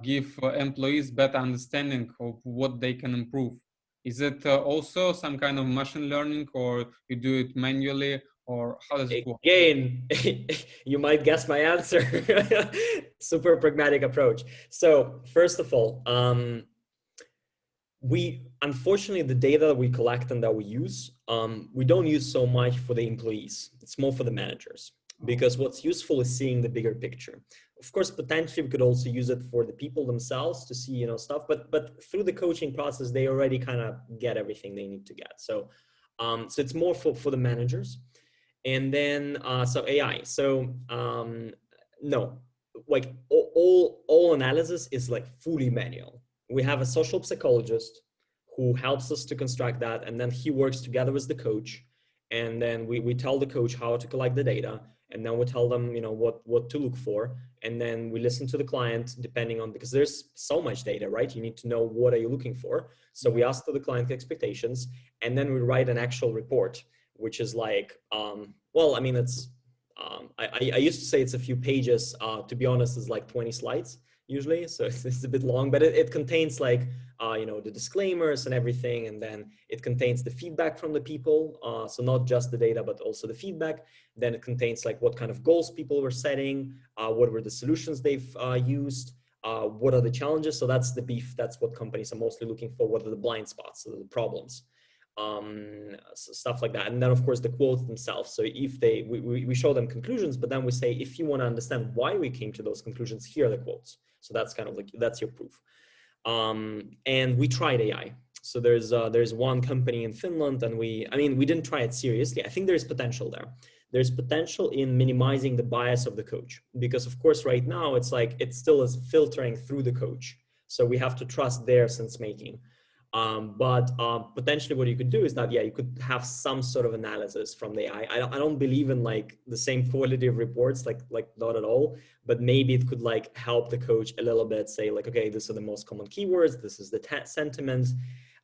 give employees better understanding of what they can improve? Is it also some kind of machine learning, or you do it manually, or how does it work? Again, you might guess my answer. Super pragmatic approach. So first of all, we unfortunately the data that we collect and that we use, we don't use so much for the employees. It's more for the managers, because what's useful is seeing the bigger picture. Of course, potentially we could also use it for the people themselves to see stuff, but through the coaching process they already kind of get everything they need to get. So so it's more for the managers. And then so AI. So no, like all analysis is like fully manual. We have a social psychologist who helps us to construct that, and then he works together with the coach, and then we tell the coach how to collect the data, and then we tell them what to look for, and then we listen to the client depending on, because there's so much data, right? You need to know what are you looking for. So we ask to the client expectations, and then we write an actual report, which is like well, I mean, it's I used to say it's a few pages. To be honest, it's like 20 slides usually, so it's a bit long, but it contains like the disclaimers and everything, and then it contains the feedback from the people, so not just the data but also the feedback. Then it contains like what kind of goals people were setting, what were the solutions they've used, what are the challenges. So that's the beef, that's what companies are mostly looking for. What are the blind spots, so the problems, stuff like that. And then of course the quotes themselves. So if we show them conclusions, but then we say, if you want to understand why we came to those conclusions, here are the quotes. So that's kind of like, that's your proof. And we tried AI. So there's one company in Finland, and we didn't try it seriously. I think there's potential there. There's potential in minimizing the bias of the coach, because of course right now it's like it still is filtering through the coach. So we have to trust their sense making. But potentially what you could do is that, yeah, you could have some sort of analysis from the AI. I don't believe in like the same quality of reports, like not at all, but maybe it could like help the coach a little bit, say like, okay, these are the most common keywords, this is the sentiment.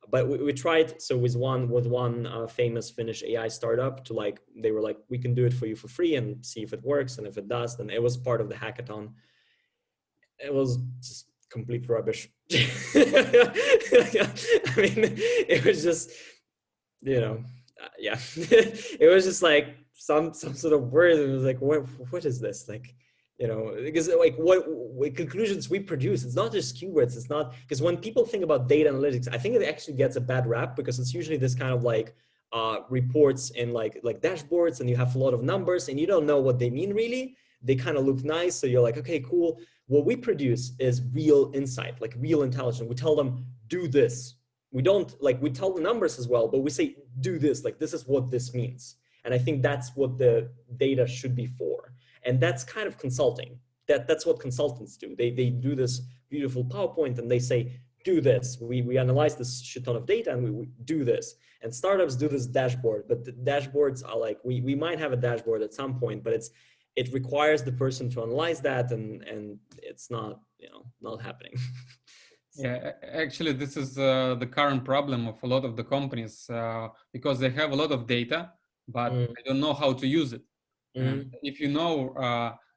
But we tried, so with one famous Finnish AI startup, to like, they were like, we can do it for you for free and see if it works. And if it does, then it was part of the hackathon. It was just complete rubbish. I mean, it was just, yeah, it was just like some sort of word. It was like, what is this? Like, because like what conclusions we produce, it's not just keywords. It's not, because when people think about data analytics, I think it actually gets a bad rap, because it's usually this kind of like reports and like dashboards, and you have a lot of numbers and you don't know what they mean really. They kind of look nice, so you're like, okay, cool. What we produce is real insight, like real intelligence. We tell them, do this. We don't, like, we tell the numbers as well, but we say, do this, like, this is what this means. And I think that's what the data should be for. And that's kind of consulting. That's what consultants do. They do this beautiful PowerPoint and they say, do this. We analyze this shit ton of data and we do this. And startups do this dashboard, but the dashboards are like, we might have a dashboard at some point, but it requires the person to analyze that, and it's not, not happening. Yeah, actually, this is the current problem of a lot of the companies, because they have a lot of data, but they don't know how to use it. And if you know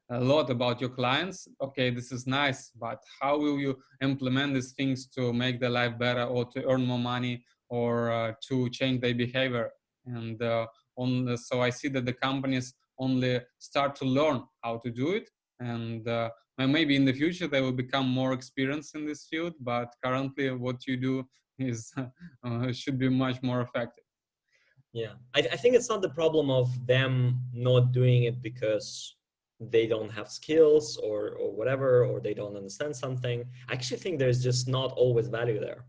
a lot about your clients, okay, this is nice, but how will you implement these things to make their life better, or to earn more money, or to change their behavior? And so I see that the companies only start to learn how to do it, and maybe in the future they will become more experienced in this field, but currently what you do is should be much more effective. Yeah, I think it's not the problem of them not doing it because they don't have skills or whatever, or they don't understand something. I actually think there's just not always value there.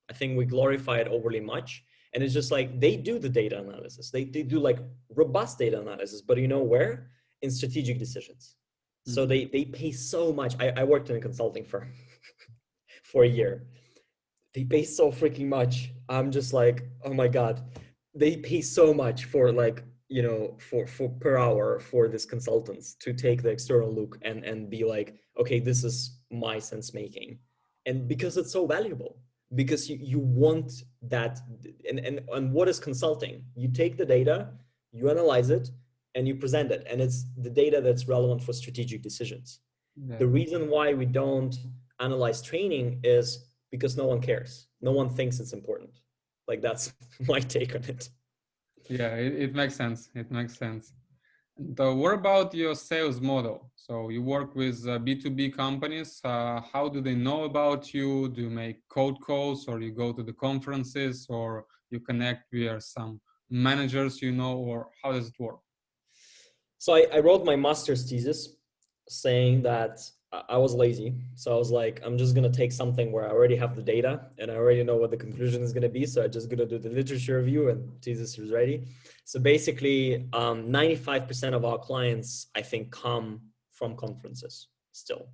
I think we glorify it overly much. And it's just like, they do the data analysis. They do like robust data analysis, but you know where? In strategic decisions. So they pay so much. I worked in a consulting firm for a year. They pay so freaking much. I'm just like, oh my God. They pay so much for like, for per hour for these consultants to take the external look and be like, okay, this is my sense making. And because it's so valuable, because you want that. And what is consulting? You take the data, you analyze it, and you present it. And it's the data that's relevant for strategic decisions. Yeah. The reason why we don't analyze training is because no one cares. No one thinks it's important. Like, that's my take on it. Yeah, it makes sense. It makes sense. What about your sales model? So you work with B2B companies. How do they know about you? Do you make cold calls, or you go to the conferences, or you connect via some managers, or how does it work? So I wrote my master's thesis saying that I was lazy. So I was like, I'm just going to take something where I already have the data and I already know what the conclusion is going to be. So I'm just going to do the literature review and thesis is ready. So basically 95% of our clients, I think, come from conferences still.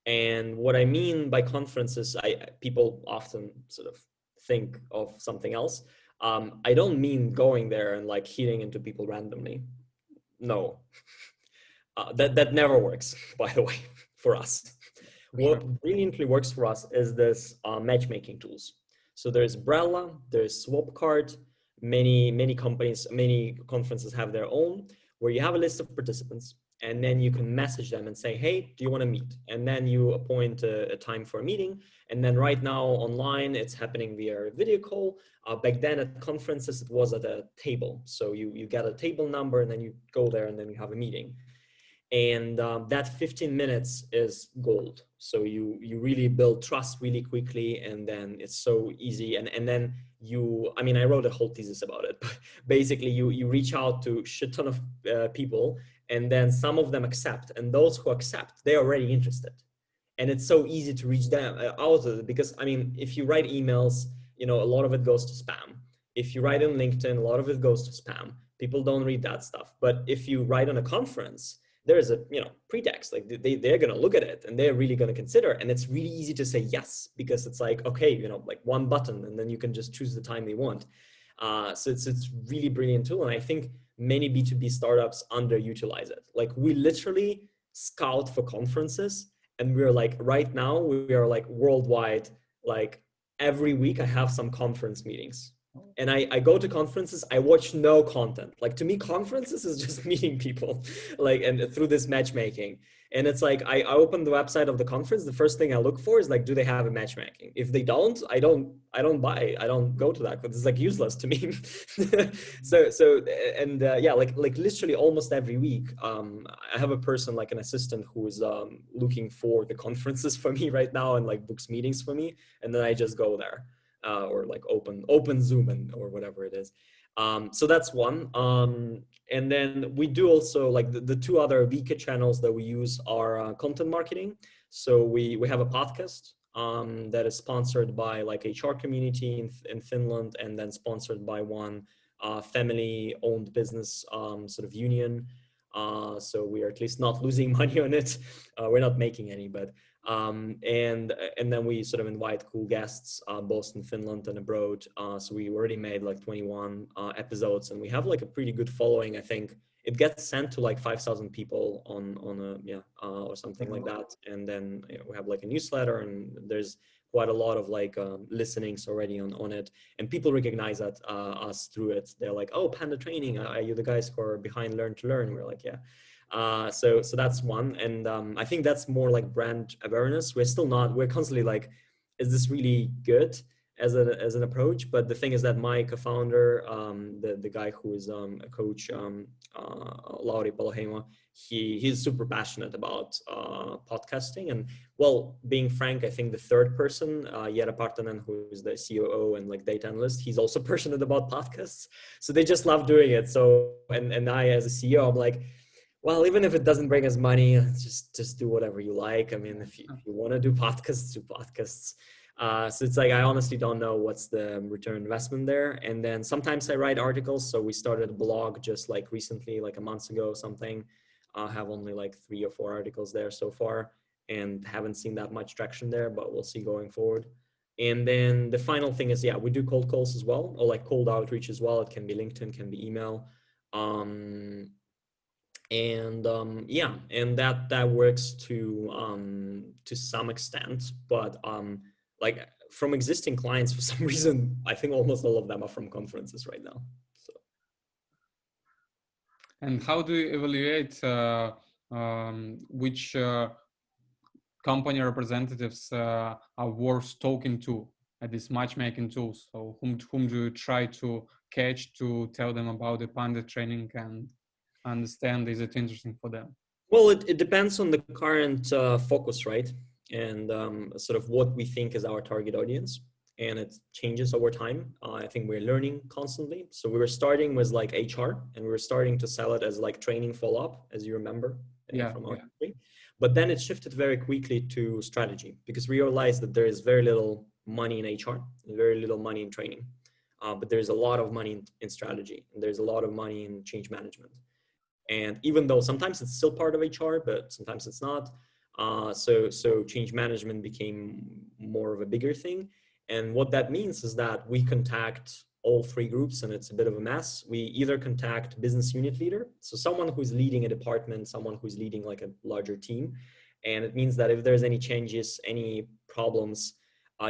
And what I mean by conferences, people often sort of think of something else. I don't mean going there and like hitting into people randomly. No, that never works, by the way, for us. What brilliantly works for us is this matchmaking tools. So there's Brella, there's Swapcard, many companies, many conferences have their own, where you have a list of participants, and then you can message them and say, hey, do you want to meet? And then you appoint a time for a meeting. And then right now online, it's happening via video call. Back then at conferences, it was at a table. So you get a table number and then you go there and then you have a meeting. And that 15 minutes is gold. So you really build trust really quickly, and then it's so easy. And then I wrote a whole thesis about it, but basically you reach out to a shit ton of people, and then some of them accept, and those who accept, they're already interested. and it's so easy to reach them out of it, because I mean, if you write emails, you know, a lot of it goes to spam. If you write on LinkedIn, a lot of it goes to spam. People don't read that stuff. But if you write on a conference, there is a, you know, pretext, like they're going to look at it and they're really going to consider, and it's really easy to say yes, because it's like, okay, you know, like one button and then you can just choose the time they want. So it's really brilliant tool, and I think many B2B startups underutilize it. Like we literally scout for conferences, and we're like, right now we are like worldwide, like every week I have some conference meetings, and I go to conferences, I watch no content. Like to me, conferences is just meeting people, like, and through this matchmaking. And it's like, I open the website of the conference. The first thing I look for is like, do they have a matchmaking? If they don't, I don't buy, I don't go to that, because it's like useless to me. And yeah, like literally almost every week, I have a person, like an assistant, who is looking for the conferences for me right now and like books meetings for me. And then I just go there. Or like open Zoom or whatever it is. So that's one. And then we do also like the two other Vika channels that we use are content marketing. So we have a podcast that is sponsored by like HR community in Finland, and then sponsored by one family-owned business sort of union. So we are at least not losing money on it. We're not making any, but and then we sort of invite cool guests both in Finland and abroad. So we already made like 21 episodes, and we have like a pretty good following. I think it gets sent to like 5,000 people on a or something like that. And then we have like a newsletter, and there's quite a lot of like listenings already on it, and people recognize that us through it. They're like, oh, Panda Training, are you the guys who are behind Learn to Learn? We're like, yeah. So that's one. And I think that's more like brand awareness. We're constantly like, is this really good as an approach? But the thing is that my co-founder, the guy who is a coach, Lauri Palheimo, he's super passionate about podcasting. And well, being frank, I think the third person, Jere Partanen, who is the COO and like data analyst, he's also passionate about podcasts. So they just love doing it. So, and I, as a CEO, I'm like, well, even if it doesn't bring us money, just do whatever you like. I mean, if you want to do podcasts, do podcasts. So it's like, I honestly don't know what's the return investment there. And then sometimes I write articles. So we started a blog just like recently, like a month ago or something. I have only like 3 or 4 articles there so far, and haven't seen that much traction there, but we'll see going forward. And then the final thing is, yeah, we do cold calls as well, or like cold outreach as well. It can be LinkedIn, can be email. And yeah, and that works to some extent, but like from existing clients, for some reason, I think almost all of them are from conferences right now. So. And how do you evaluate which company representatives are worth talking to at these matchmaking tools? So whom do you try to catch to tell them about the Panda Training and understand, is it interesting for them? Well, it depends on the current focus, right? And sort of what we think is our target audience. And it changes over time. I think we're learning constantly. So we were starting with like HR, and we were starting to sell it as like training follow-up, as you remember from our history. But then it shifted very quickly to strategy, because we realized that there is very little money in HR, very little money in training. But there's a lot of money in strategy, and there's a lot of money in change management. And even though sometimes it's still part of HR, but sometimes it's not. So change management became more of a bigger thing. And what that means is that we contact all 3 groups, and it's a bit of a mess. We either contact business unit leader, so someone who's leading a department, someone who's leading like a larger team. And it means that if there's any changes, any problems,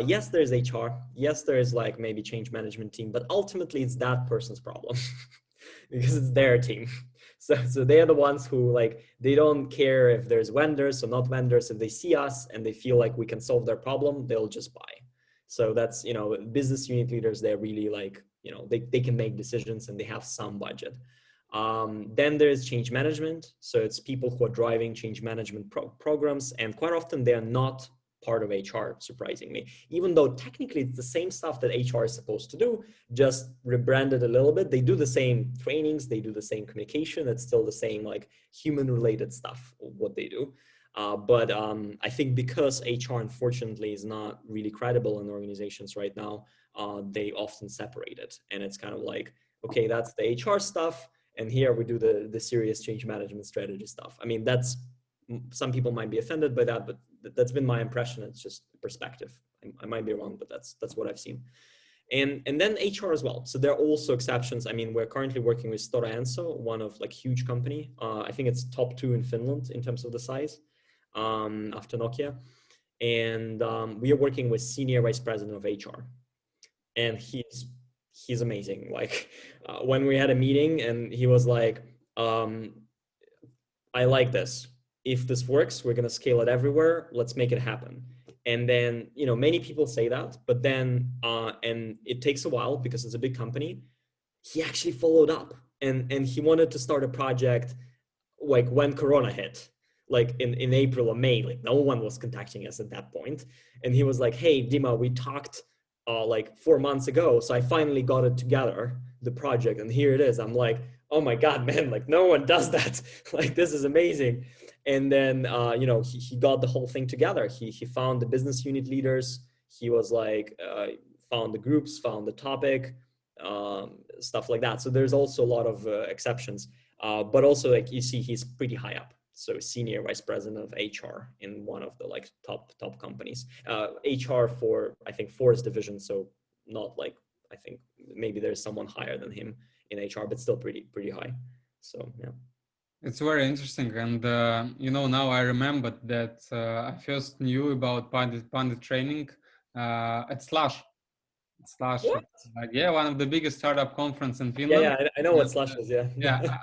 yes, there's HR, yes, there is like maybe change management team, but ultimately it's that person's problem because it's their team. So they are the ones who like, they don't care if there's vendors or not vendors. If they see us and they feel like we can solve their problem, they'll just buy. So that's, business unit leaders, they're really like, they can make decisions and they have some budget. Then there's change management. So it's people who are driving change management programs. And quite often they are not part of HR, surprisingly, even though technically it's the same stuff that HR is supposed to do, just rebranded a little bit. They do the same trainings, they do the same communication. It's still the same like human related stuff, what they do. But I think because HR, unfortunately, is not really credible in organizations right now, they often separate it. And it's kind of like, okay, that's the HR stuff. And here we do the serious change management strategy stuff. I mean, some people might be offended by that, but that's been my impression. It's just perspective. I might be wrong, but that's what I've seen. And then HR as well. So there are also exceptions. I mean, we're currently working with Stora Enso, one of like huge company. I think it's top 2 in Finland in terms of the size, after Nokia. And we are working with senior vice president of HR, and he's amazing. Like when we had a meeting, and he was like, I like this. If this works, we're gonna scale it everywhere. Let's make it happen. And then, many people say that, but then, and it takes a while because it's a big company. He actually followed up, and he wanted to start a project like when Corona hit, like in April or May. Like no one was contacting us at that point. And he was like, hey, Dima, we talked like 4 months ago. So I finally got it together, the project, and here it is. I'm like, oh my God, man, like no one does that. Like this is amazing. And then, he got the whole thing together. He found the business unit leaders. He was like, found the groups, found the topic, stuff like that. So there's also a lot of exceptions. But also, like you see, he's pretty high up. So senior vice president of HR in one of the like top companies. HR for, I think, Forest division. So not like, I think maybe there's someone higher than him in HR, but still pretty high. So yeah. It's very interesting, and now I remembered that I first knew about Panda Training at Slash. What? It's like, yeah, one of the biggest startup conference in Yeah, Finland. yeah, I know what And, Slash is. Yeah. yeah,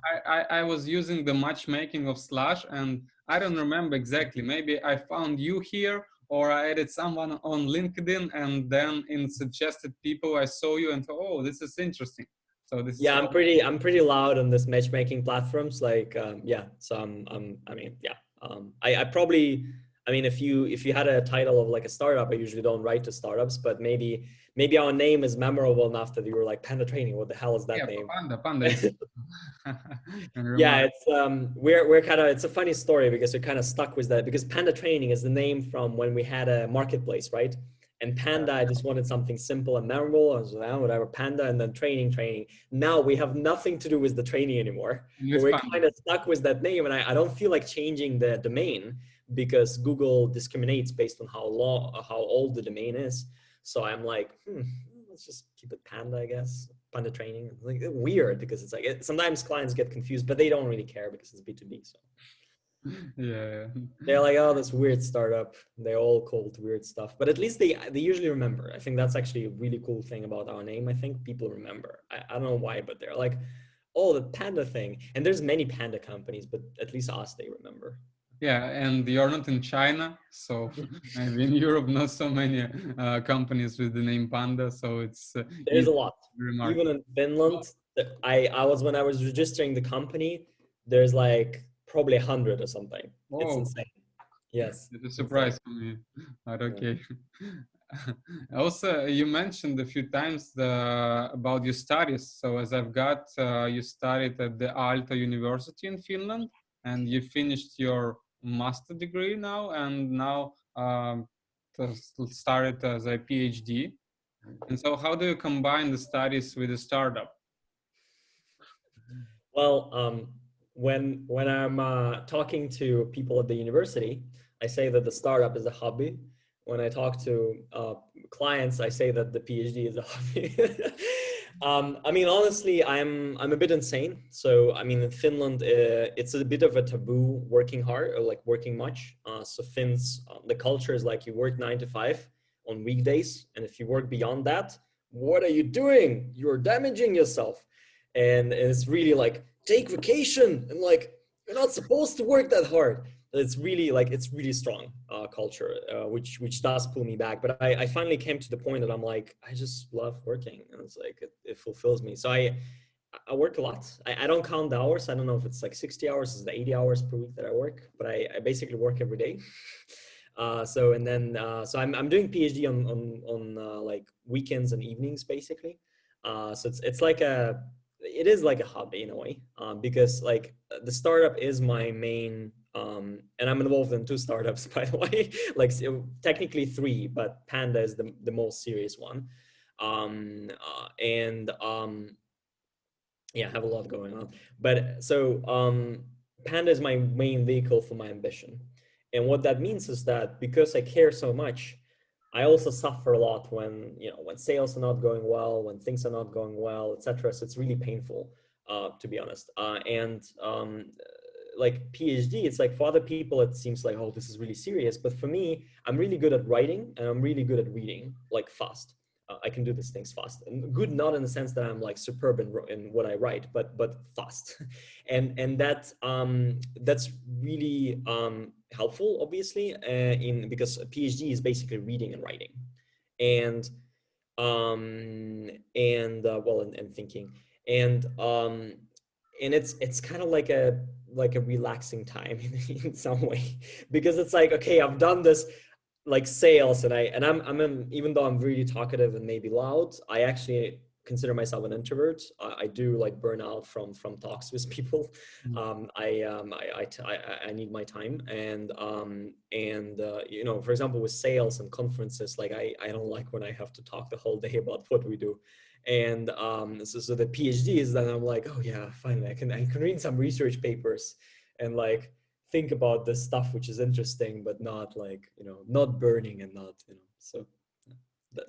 I was using the matchmaking of Slash, and I don't remember exactly. Maybe I found you here, or I added someone on LinkedIn, and then in suggested people I saw you and thought, oh, this is interesting. So this is Yeah, how. I'm pretty loud on this matchmaking platforms. Like, yeah. So I mean, yeah. I probably, I mean, if you had a title of like a startup, I usually don't write to startups, but maybe our name is memorable enough that you were like Panda Training. What the hell is that Yeah, name? Panda. It's and Yeah, remind. it's we're kind of, it's a funny story because we're kind of stuck with that, because Panda Training is the name from when we had a marketplace, right? And Panda, I just wanted something simple and memorable. I was like, oh, whatever, Panda, and then training. Now we have nothing to do with the training anymore, but With we're Panda. kind of stuck with that name, and I don't feel like changing the domain because Google discriminates based on how old the domain is. So I'm like, let's just keep it Panda, I guess. Panda Training. It's like weird because it's like sometimes clients get confused, but they don't really care because it's B2B. So Yeah. they're like, oh, this weird startup. They all called weird stuff, but at least they usually remember. I think that's actually a really cool thing about our name. I think people remember. I don't know why, but they're like, oh, the Panda thing. And there's many Panda companies, but at least us they remember. Yeah, and you're not in China, so maybe in Europe, not so many companies with the name Panda, so it's There's easy a to lot. remark. Even in Finland, I was, when I was registering the company, there's like probably 100 or something. It's Oh, insane. Yes, it's a it's insane. surprise for me. But Yeah. okay. Also, you mentioned a few times about your studies. So as I've got, you studied at the Aalto University in Finland, and you finished your master degree now, and now started as a PhD. And so how do you combine the studies with the startup? Well, when I'm talking to people at the university, I say that the startup is a hobby. When I talk to clients, I say that the PhD is a hobby. I mean, honestly, I'm a bit insane. So, I mean, in Finland, it's a bit of a taboo working hard or like working much. So Finns, the culture is like you work 9 to 5 on weekdays, and if you work beyond that, what are you doing? You're damaging yourself. And it's really like, take vacation, and like you're not supposed to work that hard. It's really like, it's really strong culture, which does pull me back. But I finally came to the point that I'm like, I just love working, and it's like it fulfills me. So I work a lot. I don't count the hours. I don't know if it's like 60 hours, is the 80 hours per week that I work, but I basically work every day. So and then so I'm doing PhD on like weekends and evenings basically. So it's like it is like a hobby in a way, because like the startup is my main And I'm involved in 2 startups, by the way, like technically 3, but Panda is the most serious one. And yeah, I have a lot going on. But so Panda is my main vehicle for my ambition. And what that means is that because I care so much, I also suffer a lot when, when sales are not going well, when things are not going well, etc. So it's really painful, to be honest. And like PhD, it's like for other people, it seems like, oh, this is really serious. But for me, I'm really good at writing and I'm really good at reading, like fast. I can do these things fast, and good not in the sense that I'm like superb in what I write, but fast, and that's really helpful, obviously, in because a PhD is basically reading and writing, and well, and thinking, and um, and it's kind of like a relaxing time in some way, because it's like, okay, I've done this like sales, and even though I'm really talkative and maybe loud, I actually consider myself an introvert. I do like burn out from talks with people. I need my time, and for example, with sales and conferences, like I don't like when I have to talk the whole day about what we do. And so the PhD is that I'm like, oh yeah, finally I can read some research papers and like think about this stuff which is interesting, but not like, not burning, and not, so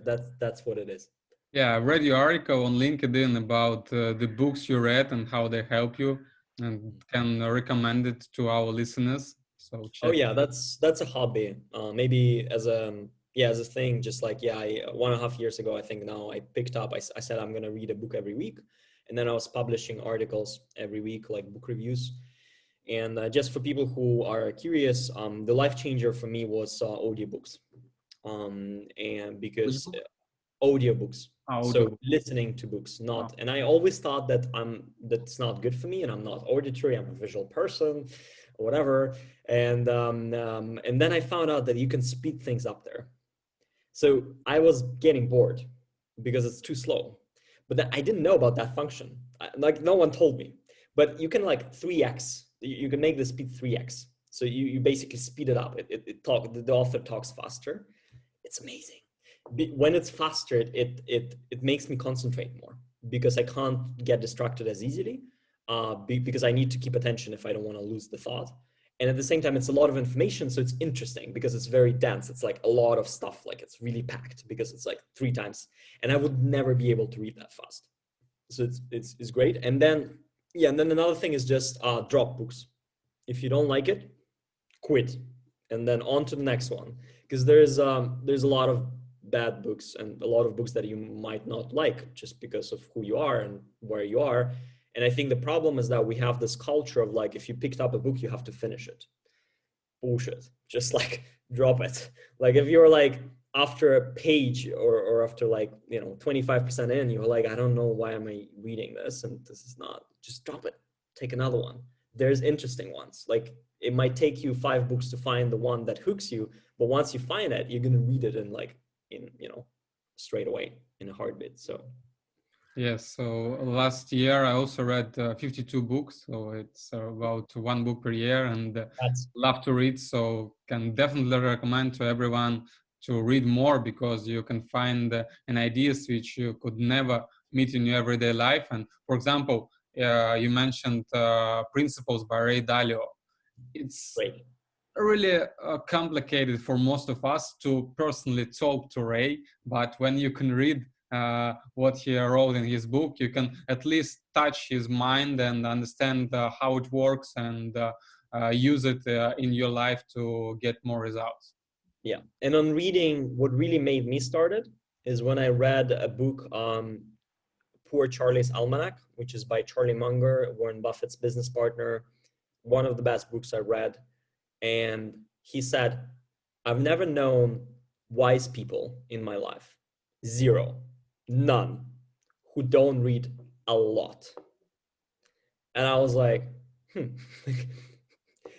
that's what it is. Yeah, I read your article on LinkedIn about the books you read and how they help you, and can recommend it to our listeners. So Oh check. yeah, that's a hobby. Maybe as a, yeah, as a thing, just like, yeah, 1.5 years ago, I think now I picked up, I said I'm gonna read a book every week, and then I was publishing articles every week, like book reviews. And just for people who are curious, the life changer for me was audiobooks. And Which because book? audiobooks, so Audio. listening to books, Oh, not, and I always thought that that's not good for me, and I'm not auditory, I'm a visual person or whatever. And then I found out that you can speed things up there. So I was getting bored because it's too slow. But then I didn't know about that function. Like no one told me. But you can like 3x. You can make the speed 3x. So you basically speed it up. The author talks faster. It's amazing. When it's faster, it makes me concentrate more because I can't get distracted as easily. Because I need to keep attention if I don't want to lose the thought. And at the same time, it's a lot of information, so it's interesting because it's very dense. It's like a lot of stuff, like it's really packed because it's like 3 times, and I would never be able to read that fast. So it's great. And then, yeah, and then another thing is just drop books. If you don't like it, quit, and then on to the next one, because there's a lot of bad books and a lot of books that you might not like just because of who you are and where you are. And I think the problem is that we have this culture of like, if you picked up a book, you have to finish it. Bullshit. Just like drop it. Like if you're like after a page, or after like 25% in, you're like, I don't know, why am I reading this, and this is not, just drop it, take another one. There's interesting ones. Like it might take you 5 books to find the one that hooks you, but once you find it, you're gonna read it in like, in straight away, in a heartbeat. So yes. So last year I also read 52 books. So it's about one book per year, and that's love to read. So can definitely recommend to everyone to read more, because you can find an ideas which you could never meet in your everyday life. And for example, you mentioned Principles by Ray Dalio. It's great. really complicated for most of us to personally talk to Ray, but when you can read what he wrote in his book, you can at least touch his mind and understand how it works, and use it in your life to get more results. Yeah. And on reading, what really made me started is when I read a book, Poor Charlie's Almanac, which is by Charlie Munger, Warren Buffett's business partner. One of the best books I read. And he said, I've never known wise people in my life. Zero. None. Who don't read a lot. And I was like, hmm.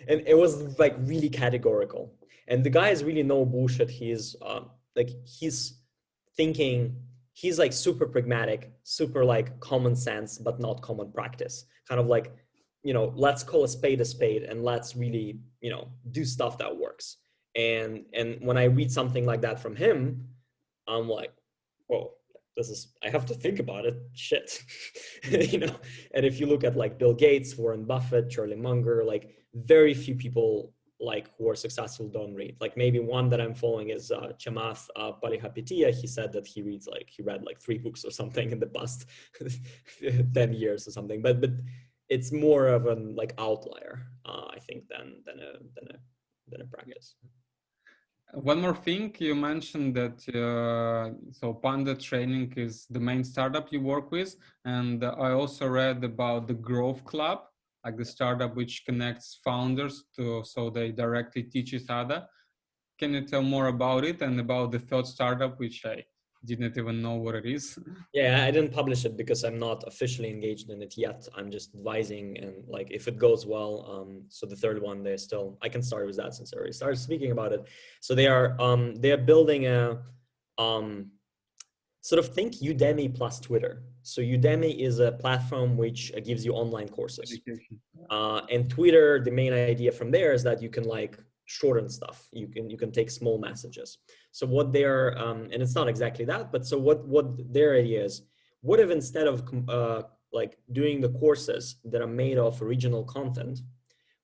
And it was like really categorical. And the guy is really no bullshit. He's like, he's thinking, he's like super pragmatic, super like common sense, but not common practice. Kind of like let's call a spade and let's really, do stuff that works. And when I read something like that from him, I'm like, whoa, I have to think about it. Shit. And if you look at like Bill Gates, Warren Buffett, Charlie Munger, like very few people like who are successful don't read. Like maybe one that I'm following is Chamath Palihapitiya. He said that he read like 3 books or something in the past 10 years or something. But it's more of an like outlier, I think, than a practice. One more thing, you mentioned that so Panda Training is the main startup you work with, and I also read about the Growth Club, like the startup which connects founders to so they directly teach each other. Can you tell more about it and about the third startup, which I didn't even know what it is? Yeah, I didn't publish it because I'm not officially engaged in it yet. I'm just advising, and like if it goes well, so the third one, I can start with that since I already started speaking about it. So they are building a sort of think Udemy plus Twitter. So Udemy is a platform which gives you online courses. Education. And Twitter, the main idea from there is that you can like shorten stuff. You can take small messages. So what they're and it's not exactly that, but so what their idea is, what if instead of like doing the courses that are made of original content,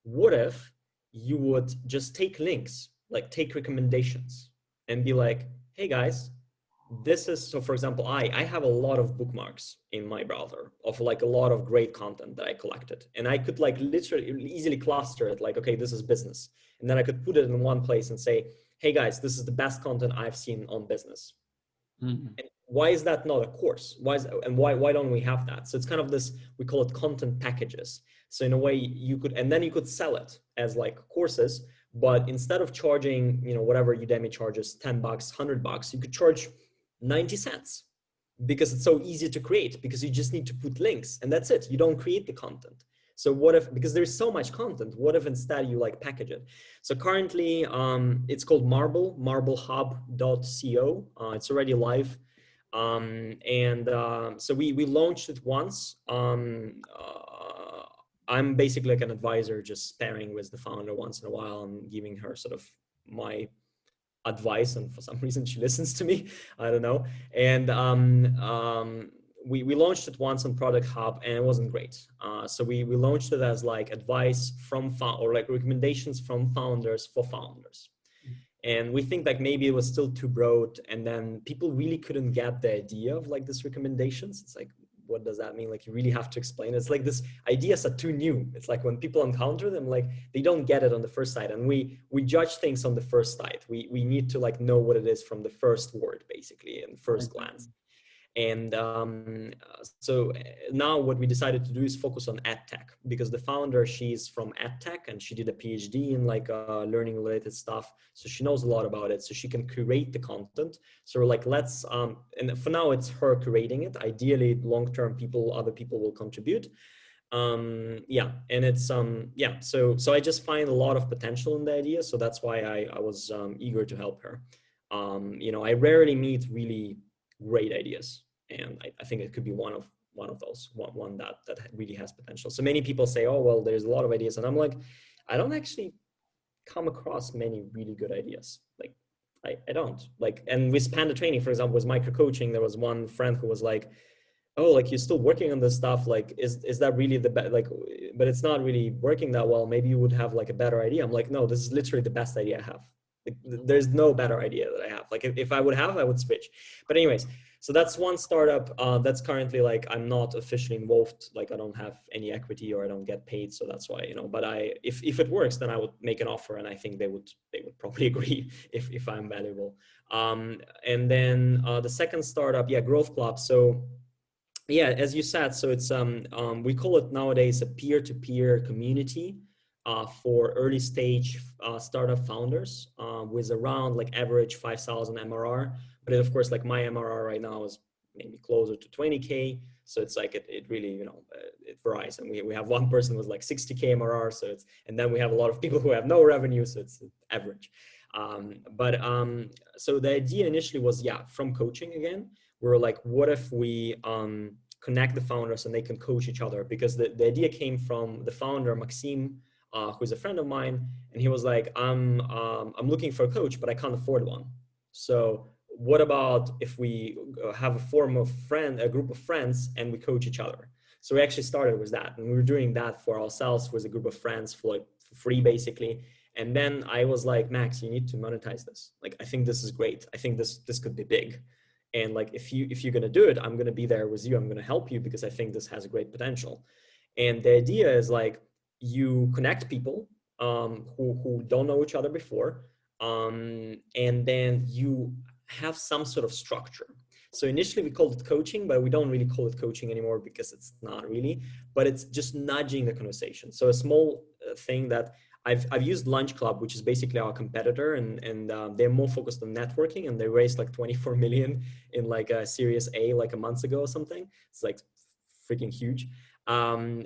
what if you would just take links, like take recommendations and be like, hey guys, this is, so for example, I have a lot of bookmarks in my browser of like a lot of great content that I collected, and I could like literally easily cluster it, like, okay, this is business, and then I could put it in one place and say, hey guys, this is the best content I've seen on business. Mm-hmm. And why is that not a course? Why don't we have that? So it's kind of this, we call it content packages. So in a way you could, and then you could sell it as like courses, but instead of charging, whatever Udemy charges, $10, $100, you could charge 90 cents, because it's so easy to create, because you just need to put links and that's it. You don't create the content. So what if, because there's so much content, what if instead you like package it? So currently it's called marblehub.co. It's already live. So we launched it once. I'm basically like an advisor, just sparring with the founder once in a while and giving her sort of my advice, and for some reason she listens to me. I don't know. And we launched it once on Product Hub, and it wasn't great. So we launched it as like advice from or like recommendations from founders for founders. And we think like maybe it was still too broad, and then people really couldn't get the idea of like this recommendations. It's like, what does that mean? Like you really have to explain. It's like this ideas are too new. It's like when people encounter them, like they don't get it on the first sight, and we judge things on the first sight. We need to like know what it is from the first word, basically, and first glance. And so now what we decided to do is focus on EdTech, because the founder, she's from EdTech and she did a PhD in like learning related stuff. So she knows a lot about it, so she can curate the content. So we're like, let's, and for now it's her curating it. Ideally, long-term other people will contribute. Yeah, and it's, yeah, so I just find a lot of potential in the idea. So that's why I was eager to help her. I rarely meet really great ideas, and I think it could be one of those, one that really has potential. So many people say, oh well, there's a lot of ideas, and I'm like, I don't actually come across many really good ideas. Like I don't like. And with Panda Training, for example, with micro coaching, there was one friend who was like, oh, like you're still working on this stuff, like is that really the best, like, but it's not really working that well, maybe you would have like a better idea. I'm like, no, this is literally the best idea I have. Like, there's no better idea that I have. Like if I would have, I would switch. But anyways, so that's one startup that's currently like, I'm not officially involved, like I don't have any equity or I don't get paid, so that's why, but if it works, then I would make an offer, and I think they would probably agree if I'm valuable. And then the second startup, yeah, Growth Club. So yeah, as you said, so it's we call it nowadays a peer-to-peer community for early stage startup founders with around like average 5,000 MRR. But of course, like my MRR right now is maybe closer to 20K. So it's like it really, it varies. And we have one person with like 60K MRR. So it's, and then we have a lot of people who have no revenue. So it's average. So the idea initially was, yeah, from coaching again, we're like, what if we connect the founders and they can coach each other, because the idea came from the founder, Maxim, who's a friend of mine. And he was like, I'm looking for a coach, but I can't afford one. So what about if we have a group of friends and we coach each other? So we actually started with that, and we were doing that for ourselves with a group of friends for free basically. And then I was like, Max, you need to monetize this. Like, I think this is great. I think this could be big. And like, if you're going to do it, I'm going to be there with you. I'm going to help you because I think this has a great potential. And the idea is like, you connect people who don't know each other before, and then you have some sort of structure. So initially we called it coaching, but we don't really call it coaching anymore because it's not really, but it's just nudging the conversation. So a small thing that I've used Lunch Club, which is basically our competitor, and they're more focused on networking, and they raised like 24 million in like a Series A like a month ago or something. It's like freaking huge. They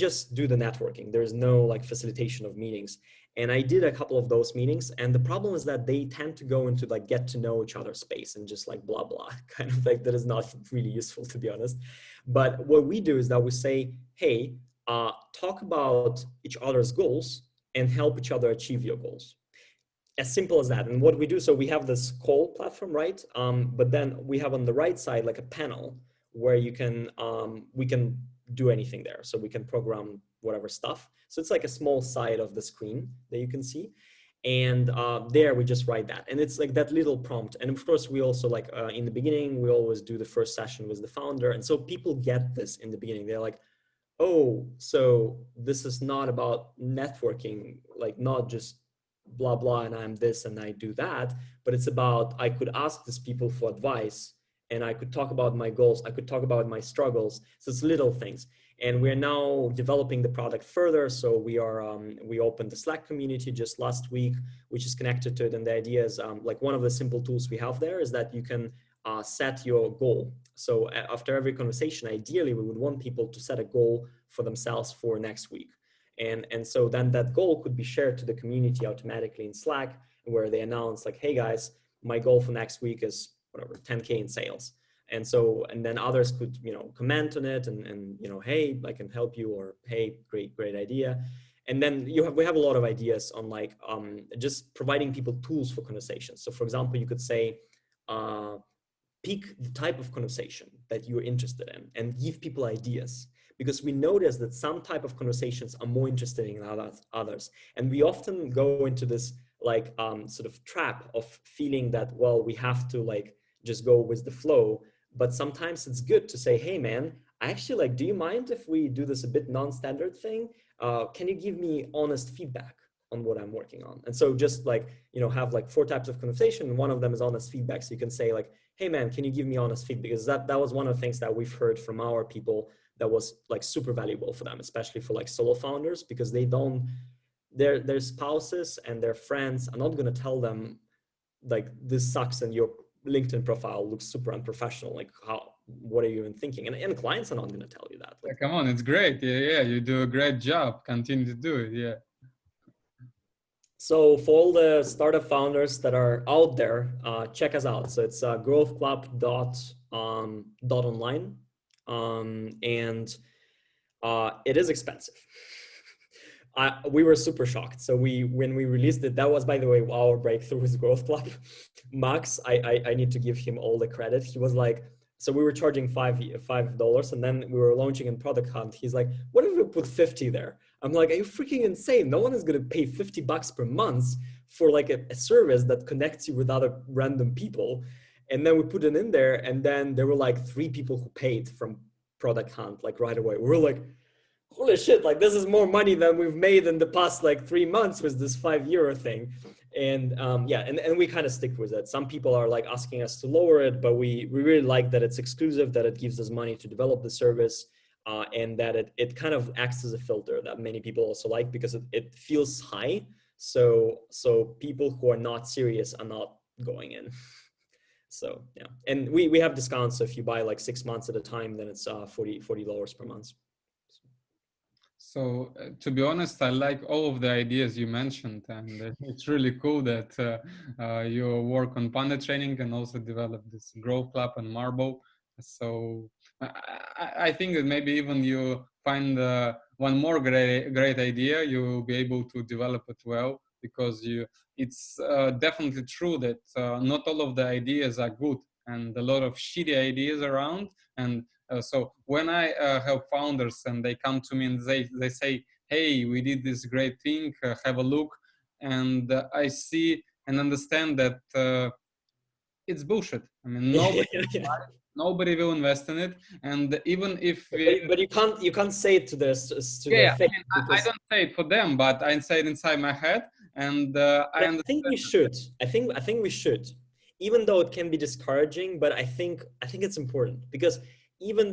just do the networking. There's no like facilitation of meetings. And I did a couple of those meetings, and the problem is that they tend to go into like get to know each other space and just like blah blah, kind of like that is not really useful, to be honest. But what we do is that we say, hey, talk about each other's goals and help each other achieve your goals. As simple as that. And what we do, so we have this call platform, right? But then we have on the right side like a panel where we can do anything there. So we can program whatever stuff. So it's like a small side of the screen that you can see. And there we just write that. And it's like that little prompt. And of course, we also like in the beginning, we always do the first session with the founder. And so people get this in the beginning. They're like, oh, so this is not about networking, like not just blah, blah, and I'm this and I do that, but it's about, I could ask these people for advice, and I could talk about my goals. I could talk about my struggles. So it's little things. And we're now developing the product further. So we opened the Slack community just last week, which is connected to it. And the idea is like one of the simple tools we have there is that you can set your goal. So after every conversation, ideally, we would want people to set a goal for themselves for next week. And so then that goal could be shared to the community automatically in Slack, where they announce like, hey guys, my goal for next week is whatever, 10K in sales. And then others could, comment on it and hey, I can help you, or hey, great idea. And then we have a lot of ideas on like just providing people tools for conversations. So for example, you could say, pick the type of conversation that you're interested in and give people ideas, because we notice that some type of conversations are more interesting than others. And we often go into this like sort of trap of feeling that, well, we have to like just go with the flow. But sometimes it's good to say, hey man, I actually like, do you mind if we do this a bit non-standard thing? Can you give me honest feedback on what I'm working on? And so just like, have like 4 types of conversation. And one of them is honest feedback. So you can say like, hey man, can you give me honest feedback? Because that was one of the things that we've heard from our people that was like super valuable for them, especially for like solo founders, because their spouses and their friends are not going to tell them like, this sucks and your LinkedIn profile looks super unprofessional. Like, what are you even thinking? And clients are not going to tell you that. Like, come on, it's great. Yeah, you do a great job. Continue to do it. Yeah. So for all the startup founders that are out there, check us out. So it's growthclub.online, and it is expensive. We were super shocked. So when we released it, that was, by the way, our breakthrough with Growth Club. Max, I need to give him all the credit. He was like, so we were charging $5, and then we were launching in Product Hunt. He's like, what if we put 50 there? I'm like, are you freaking insane? No one is going to pay $50 per month for like a service that connects you with other random people. And then we put it in there, and then there were like 3 people who paid from Product Hunt, like right away. We were like, holy shit, like this is more money than we've made in the past like 3 months with this €5 thing. And and we kind of stick with it. Some people are like asking us to lower it, but we really like that it's exclusive, that it gives us money to develop the service, and that it kind of acts as a filter that many people also like, because it feels high. So people who are not serious are not going in. So yeah, and we have discounts. So if you buy like 6 months at a time, then it's $40 per month. So to be honest, I like all of the ideas you mentioned, and it's really cool that you work on Panda Training and also develop this Growth Club and Marble. So I think that maybe even you find one more great idea, you'll be able to develop it well, because it's definitely true that not all of the ideas are good, and a lot of shitty ideas around. And so when I help founders and they come to me and they say, hey, we did this great thing, have a look, and I see and understand that it's bullshit. I mean, Yeah, yeah. nobody will invest in it, and even if But you can't say it to their yeah, I face mean, I because. don't say it for them, but I say it inside my head, and I But I understand. think we should. I think we should, even though it can be discouraging. But I think it's important because even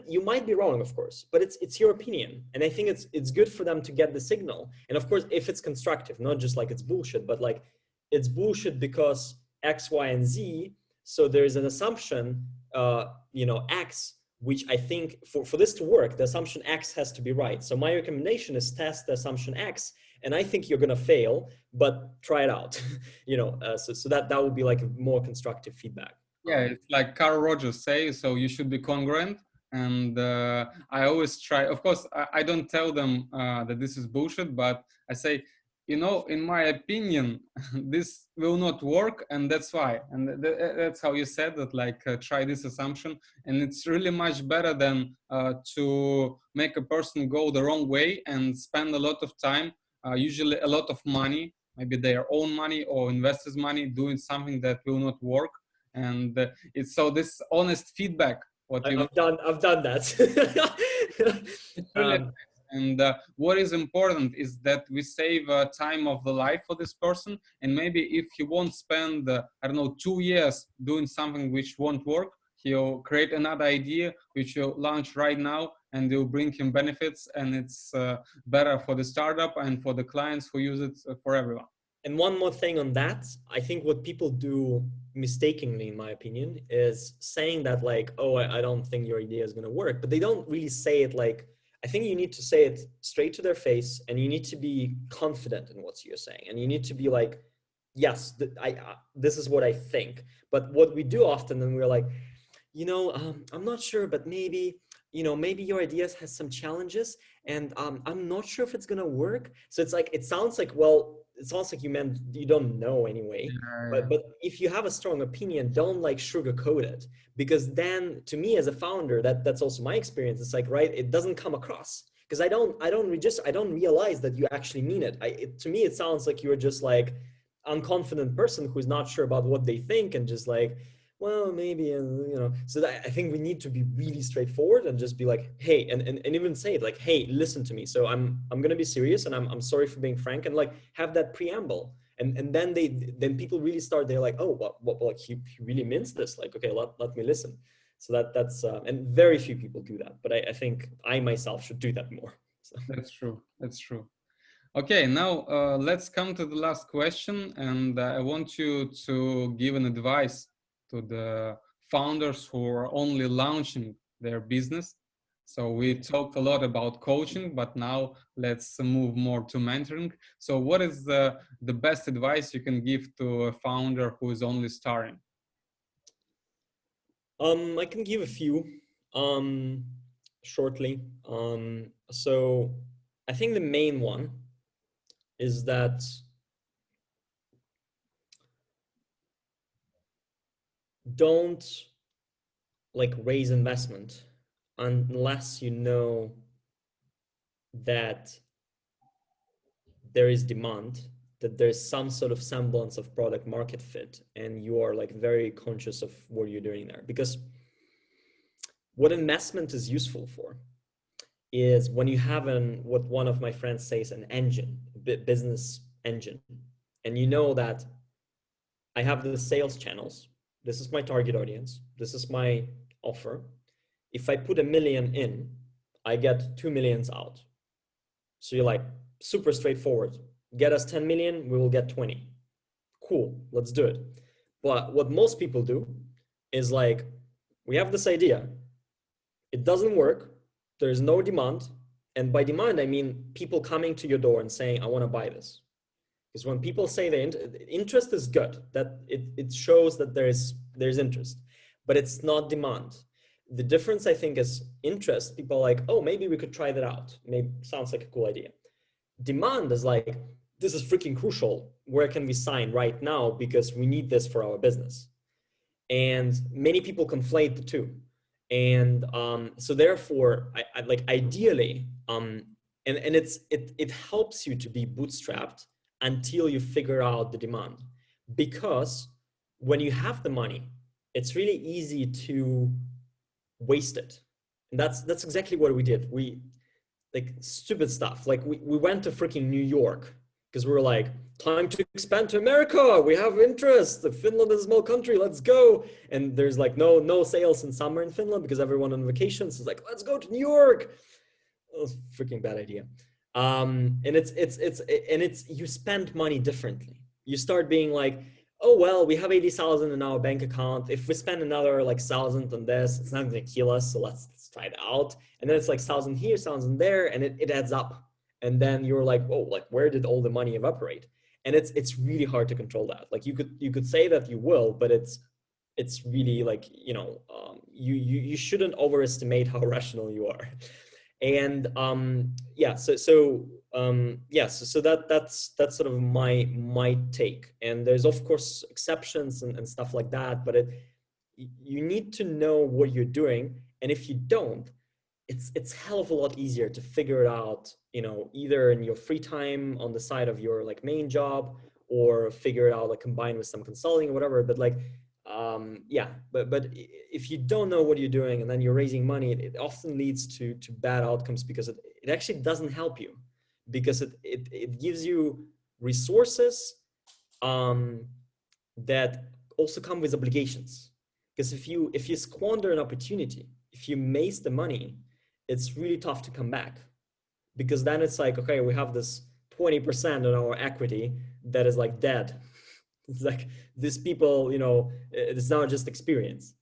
you might be wrong, of course, but it's your opinion, and I think it's good for them to get the signal. And of course, if it's constructive, not just like it's bullshit, but like it's bullshit because X, Y, and Z. So there is an assumption, X, which I think for this to work, the assumption X has to be right. So my recommendation is test the assumption X, and I think you're gonna fail, but try it out. So that would be like more constructive feedback. Yeah, it's like Carl Rogers say, so you should be congruent. And I always try, of course, I don't tell them that this is bullshit, but I say, in my opinion, this will not work, and that's why. And that's how you said that, like, try this assumption. And it's really much better than to make a person go the wrong way and spend a lot of time, usually a lot of money, maybe their own money or investors' money, doing something that will not work. And it's so this honest feedback, what you I've done that. it's really um, and what is important is that we save time of the life for this person. And maybe if he won't spend I don't know 2 years doing something which won't work, he'll create another idea which will launch right now, and will bring him benefits, and it's better for the startup and for the clients who use it, for everyone. And one more thing on that, I think what people do mistakenly, in my opinion, is saying that like, oh, I don't think your idea is going to work, but they don't really say it like, I think you need to say it straight to their face, and you need to be confident in what you're saying. And you need to be like, yes, this is what I think. But what we do often, and we're like, I'm not sure, but maybe your ideas has some challenges, and I'm not sure if it's gonna work. So it's like it sounds like you meant you don't know anyway. Yeah, But if you have a strong opinion, don't like sugarcoat it, because then to me as a founder, that's also my experience. It's like, right, it doesn't come across because I don't realize that you actually mean it. To me, it sounds like you're just like unconfident person who's not sure about what they think and just like, well, maybe, so that I think we need to be really straightforward and just be like, hey, and even say it like, hey, listen to me. So I'm going to be serious, and I'm sorry for being frank, and like have that preamble. And then people really start, they're like, oh, what like he really means this, like, okay, let me listen. So that's and very few people do that, but I think I myself should do that more. So. that's true. That's true. Okay, now let's come to the last question, and I want you to give an advice to the founders who are only launching their business. So we talked a lot about coaching, but now let's move more to mentoring. So what is the best advice you can give to a founder who is only starting? I can give a few um, shortly. So I think the main one is that don't like raise investment unless you know that there is demand, that there's some sort of semblance of product market fit, and you are like very conscious of what you're doing there. Because what investment is useful for is when you have what one of my friends says, an engine, a business engine, and you know that I have the sales channels, this is my target audience, this is my offer. If I put 1 million in, I get 2 millions out. So you're like, super straightforward, get us 10 million, we will get 20. Cool, let's do it. But what most people do is like, we have this idea, it doesn't work, there's no demand. And by demand, I mean people coming to your door and saying, I want to buy this. Because when people say the interest is good, that it shows that there's interest. but it's not demand. The difference, I think, is interest. People are like, oh, maybe we could try that out. Maybe sounds like a cool idea. Demand is like, this is freaking crucial. Where can we sign right now? Because we need this for our business. And many people conflate the two. And so therefore, I like ideally, and it helps you to be bootstrapped until you figure out the demand. Because when you have the money, it's really easy to waste it. And that's exactly what we did. We like stupid stuff. Like we went to freaking New York because we were like, time to expand to America. We have interest. Finland is a small country. Let's go. And there's like no sales in summer in Finland because everyone on vacations is like, let's go to New York. That was a freaking bad idea. And it's you spend money differently. You start being like, oh well, we have 80,000 in our bank account. If we spend another like 1,000 on this, it's not gonna kill us. So let's try it out. And then it's like 1,000 here, 1,000 there, and it adds up. And then you're like, oh, like where did all the money evaporate? And it's really hard to control that. Like you could say that you will, but it's really like, you know, you shouldn't overestimate how rational you are. And that's sort of my take. And there's of course exceptions and stuff like that, but you need to know what you're doing. And if you don't, it's hell of a lot easier to figure it out, you know, either in your free time on the side of your like main job, or figure it out like combined with some consulting or whatever. But like but if you don't know what you're doing and then you're raising money, it often leads to bad outcomes, because it actually doesn't help you, because it gives you resources that also come with obligations. Because if you squander an opportunity, if you mace the money, it's really tough to come back, because then it's like, okay, we have this 20% on our equity that is like dead. It's like these people, you know, it's not just experience.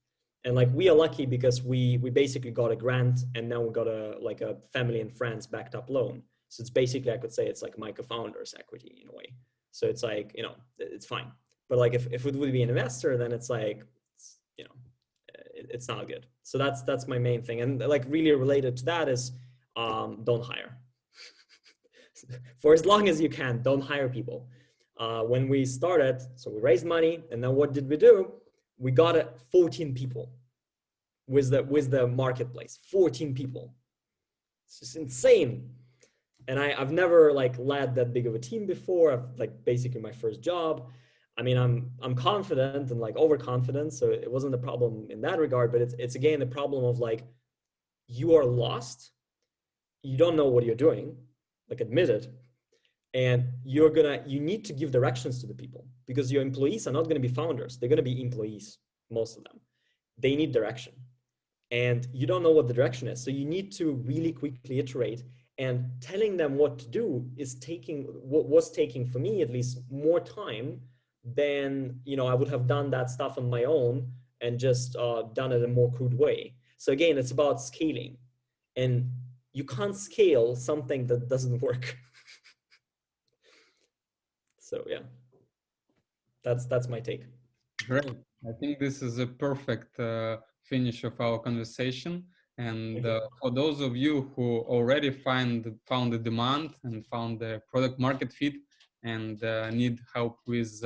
And like we are lucky because we basically got a grant, and now we got a family and friends backed up loan. So it's basically, I could say it's like my co-founder's equity in a way. So it's like, you know, it's fine. But like if it would be an investor, then it's like, you know, it's not good. So that's my main thing. And like really related to that is don't hire. For as long as you can, don't hire people. When we started, so we raised money, and then what did we do? We got 14 people with the marketplace. 14 people. It's just insane. And I've never like led that big of a team before. I've like basically my first job. I mean, I'm confident and like overconfident, so it wasn't a problem in that regard. But it's again the problem of like, you are lost, you don't know what you're doing, like admit it, and you need to give directions to the people, because your employees are not going to be founders. They're going to be employees, most of them. They need direction, and you don't know what the direction is. So you need to really quickly iterate, and telling them what to do was taking for me at least more time than, you know, I would have done that stuff on my own and just done it in a more crude way. So again, it's about scaling, and you can't scale something that doesn't work. So yeah, that's my take. Great. I think this is a perfect finish of our conversation. And for those of you who already found the demand and found the product market fit and need help with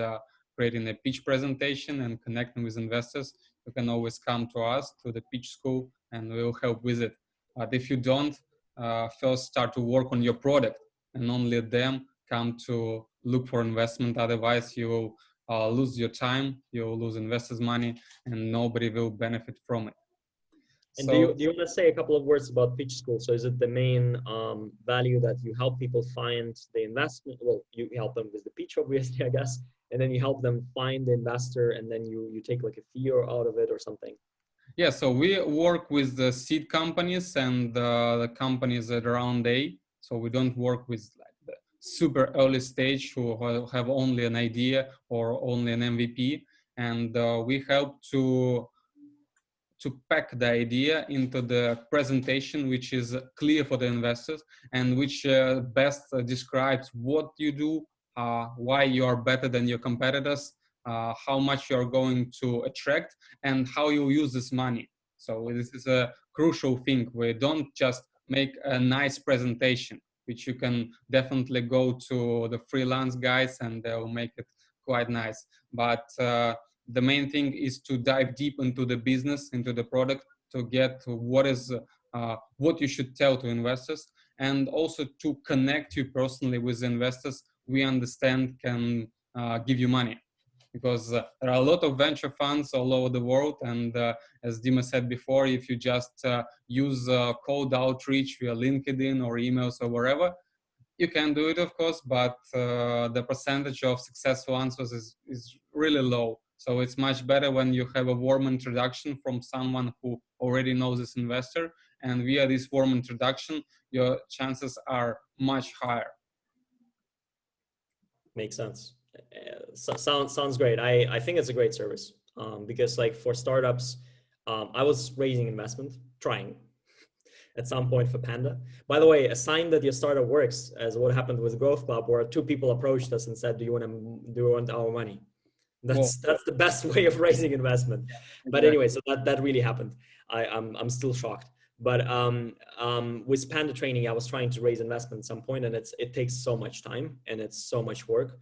creating a pitch presentation and connecting with investors, you can always come to us, to the pitch school, and we'll help with it. But if you don't, first start to work on your product, and only then come to look for investment. Otherwise, you will lose your time, you'll lose investors' money, and nobody will benefit from it. And So, do you want to say a couple of words about pitch school? So is it the main value that you help people find the investment? Well, you help them with the pitch, obviously, I guess, and then you help them find the investor, and then you take like a fee out of it or something. yeah, so we work with the seed companies and the companies at around A. So we don't work with like the super early stage who have only an idea or only an MVP. And we help to pack the idea into the presentation, which is clear for the investors and which best describes what you do, why you are better than your competitors, how much you're going to attract and how you use this money. So this is a crucial thing. We don't just make a nice presentation, which you can definitely go to the freelance guys and they'll make it quite nice. But the main thing is to dive deep into the business, into the product, to get what you should tell to investors, and also to connect you personally with investors we understand can give you money. Because there are a lot of venture funds all over the world, and as Dima said before, if you just use cold outreach via LinkedIn or emails or wherever, you can do it, of course, but the percentage of successful answers is really low. So it's much better when you have a warm introduction from someone who already knows this investor, and via this warm introduction, your chances are much higher. Makes sense. Sounds great. I think it's a great service because like for startups, I was raising investment, trying at some point for Panda. By the way, a sign that your startup works, as what happened with Growth Club, where two people approached us and said, "Do you want our money?" That's the best way of raising investment. Yeah, exactly. But anyway, so that really happened. I'm still shocked. But with Panda Training, I was trying to raise investment at some point, and it takes so much time and it's so much work.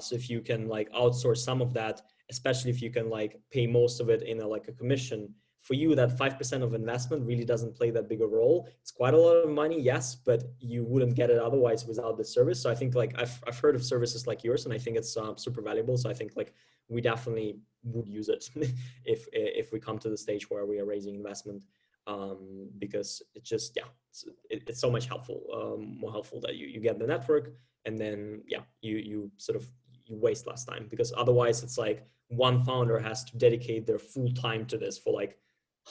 So if you can like outsource some of that, especially if you can like pay most of it in a commission, for you that 5% of investment really doesn't play that big a role. It's quite a lot of money, yes, but you wouldn't get it otherwise without the service. So I think like I've heard of services like yours, and I think it's super valuable. So I think like we definitely would use it if we come to the stage where we are raising investment, because it's just it's so much more helpful that you get the network, and then you waste less time, because otherwise it's like one founder has to dedicate their full time to this for like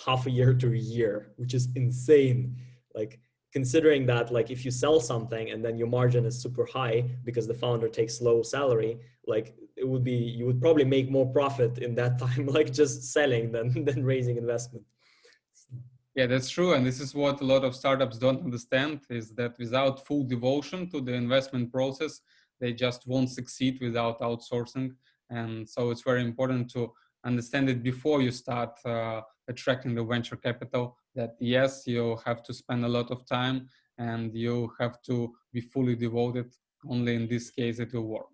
half a year to a year, which is insane. Like considering that like if you sell something and then your margin is super high because the founder takes low salary, like you would probably make more profit in that time like just selling than raising investment. Yeah, that's true. And this is what a lot of startups don't understand, is that without full devotion to the investment process, they just won't succeed without outsourcing. And so it's very important to understand it before you start attracting the venture capital, that yes, you have to spend a lot of time and you have to be fully devoted. Only in this case it will work.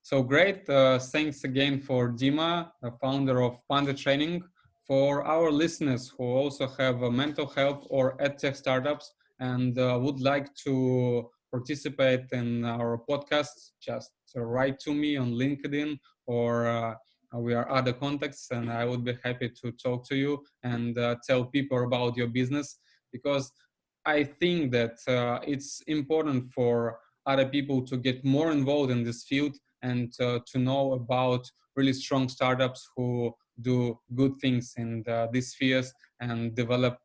So great. Thanks again for Dima, the founder of Panda Training. For our listeners who also have mental health or edtech startups and would like to participate in our podcast, just write to me on LinkedIn, or we are other contacts, and I would be happy to talk to you and tell people about your business, because I think that it's important for other people to get more involved in this field and to know about really strong startups who do good things in these spheres and develop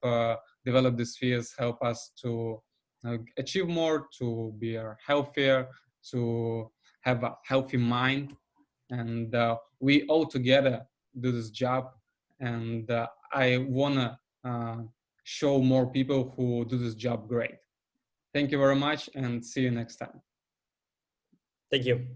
these spheres, help us to achieve more, to be healthier, to have a healthy mind, and we all together do this job. And I wanna show more people who do this job great. Thank you very much, and see you next time. Thank you.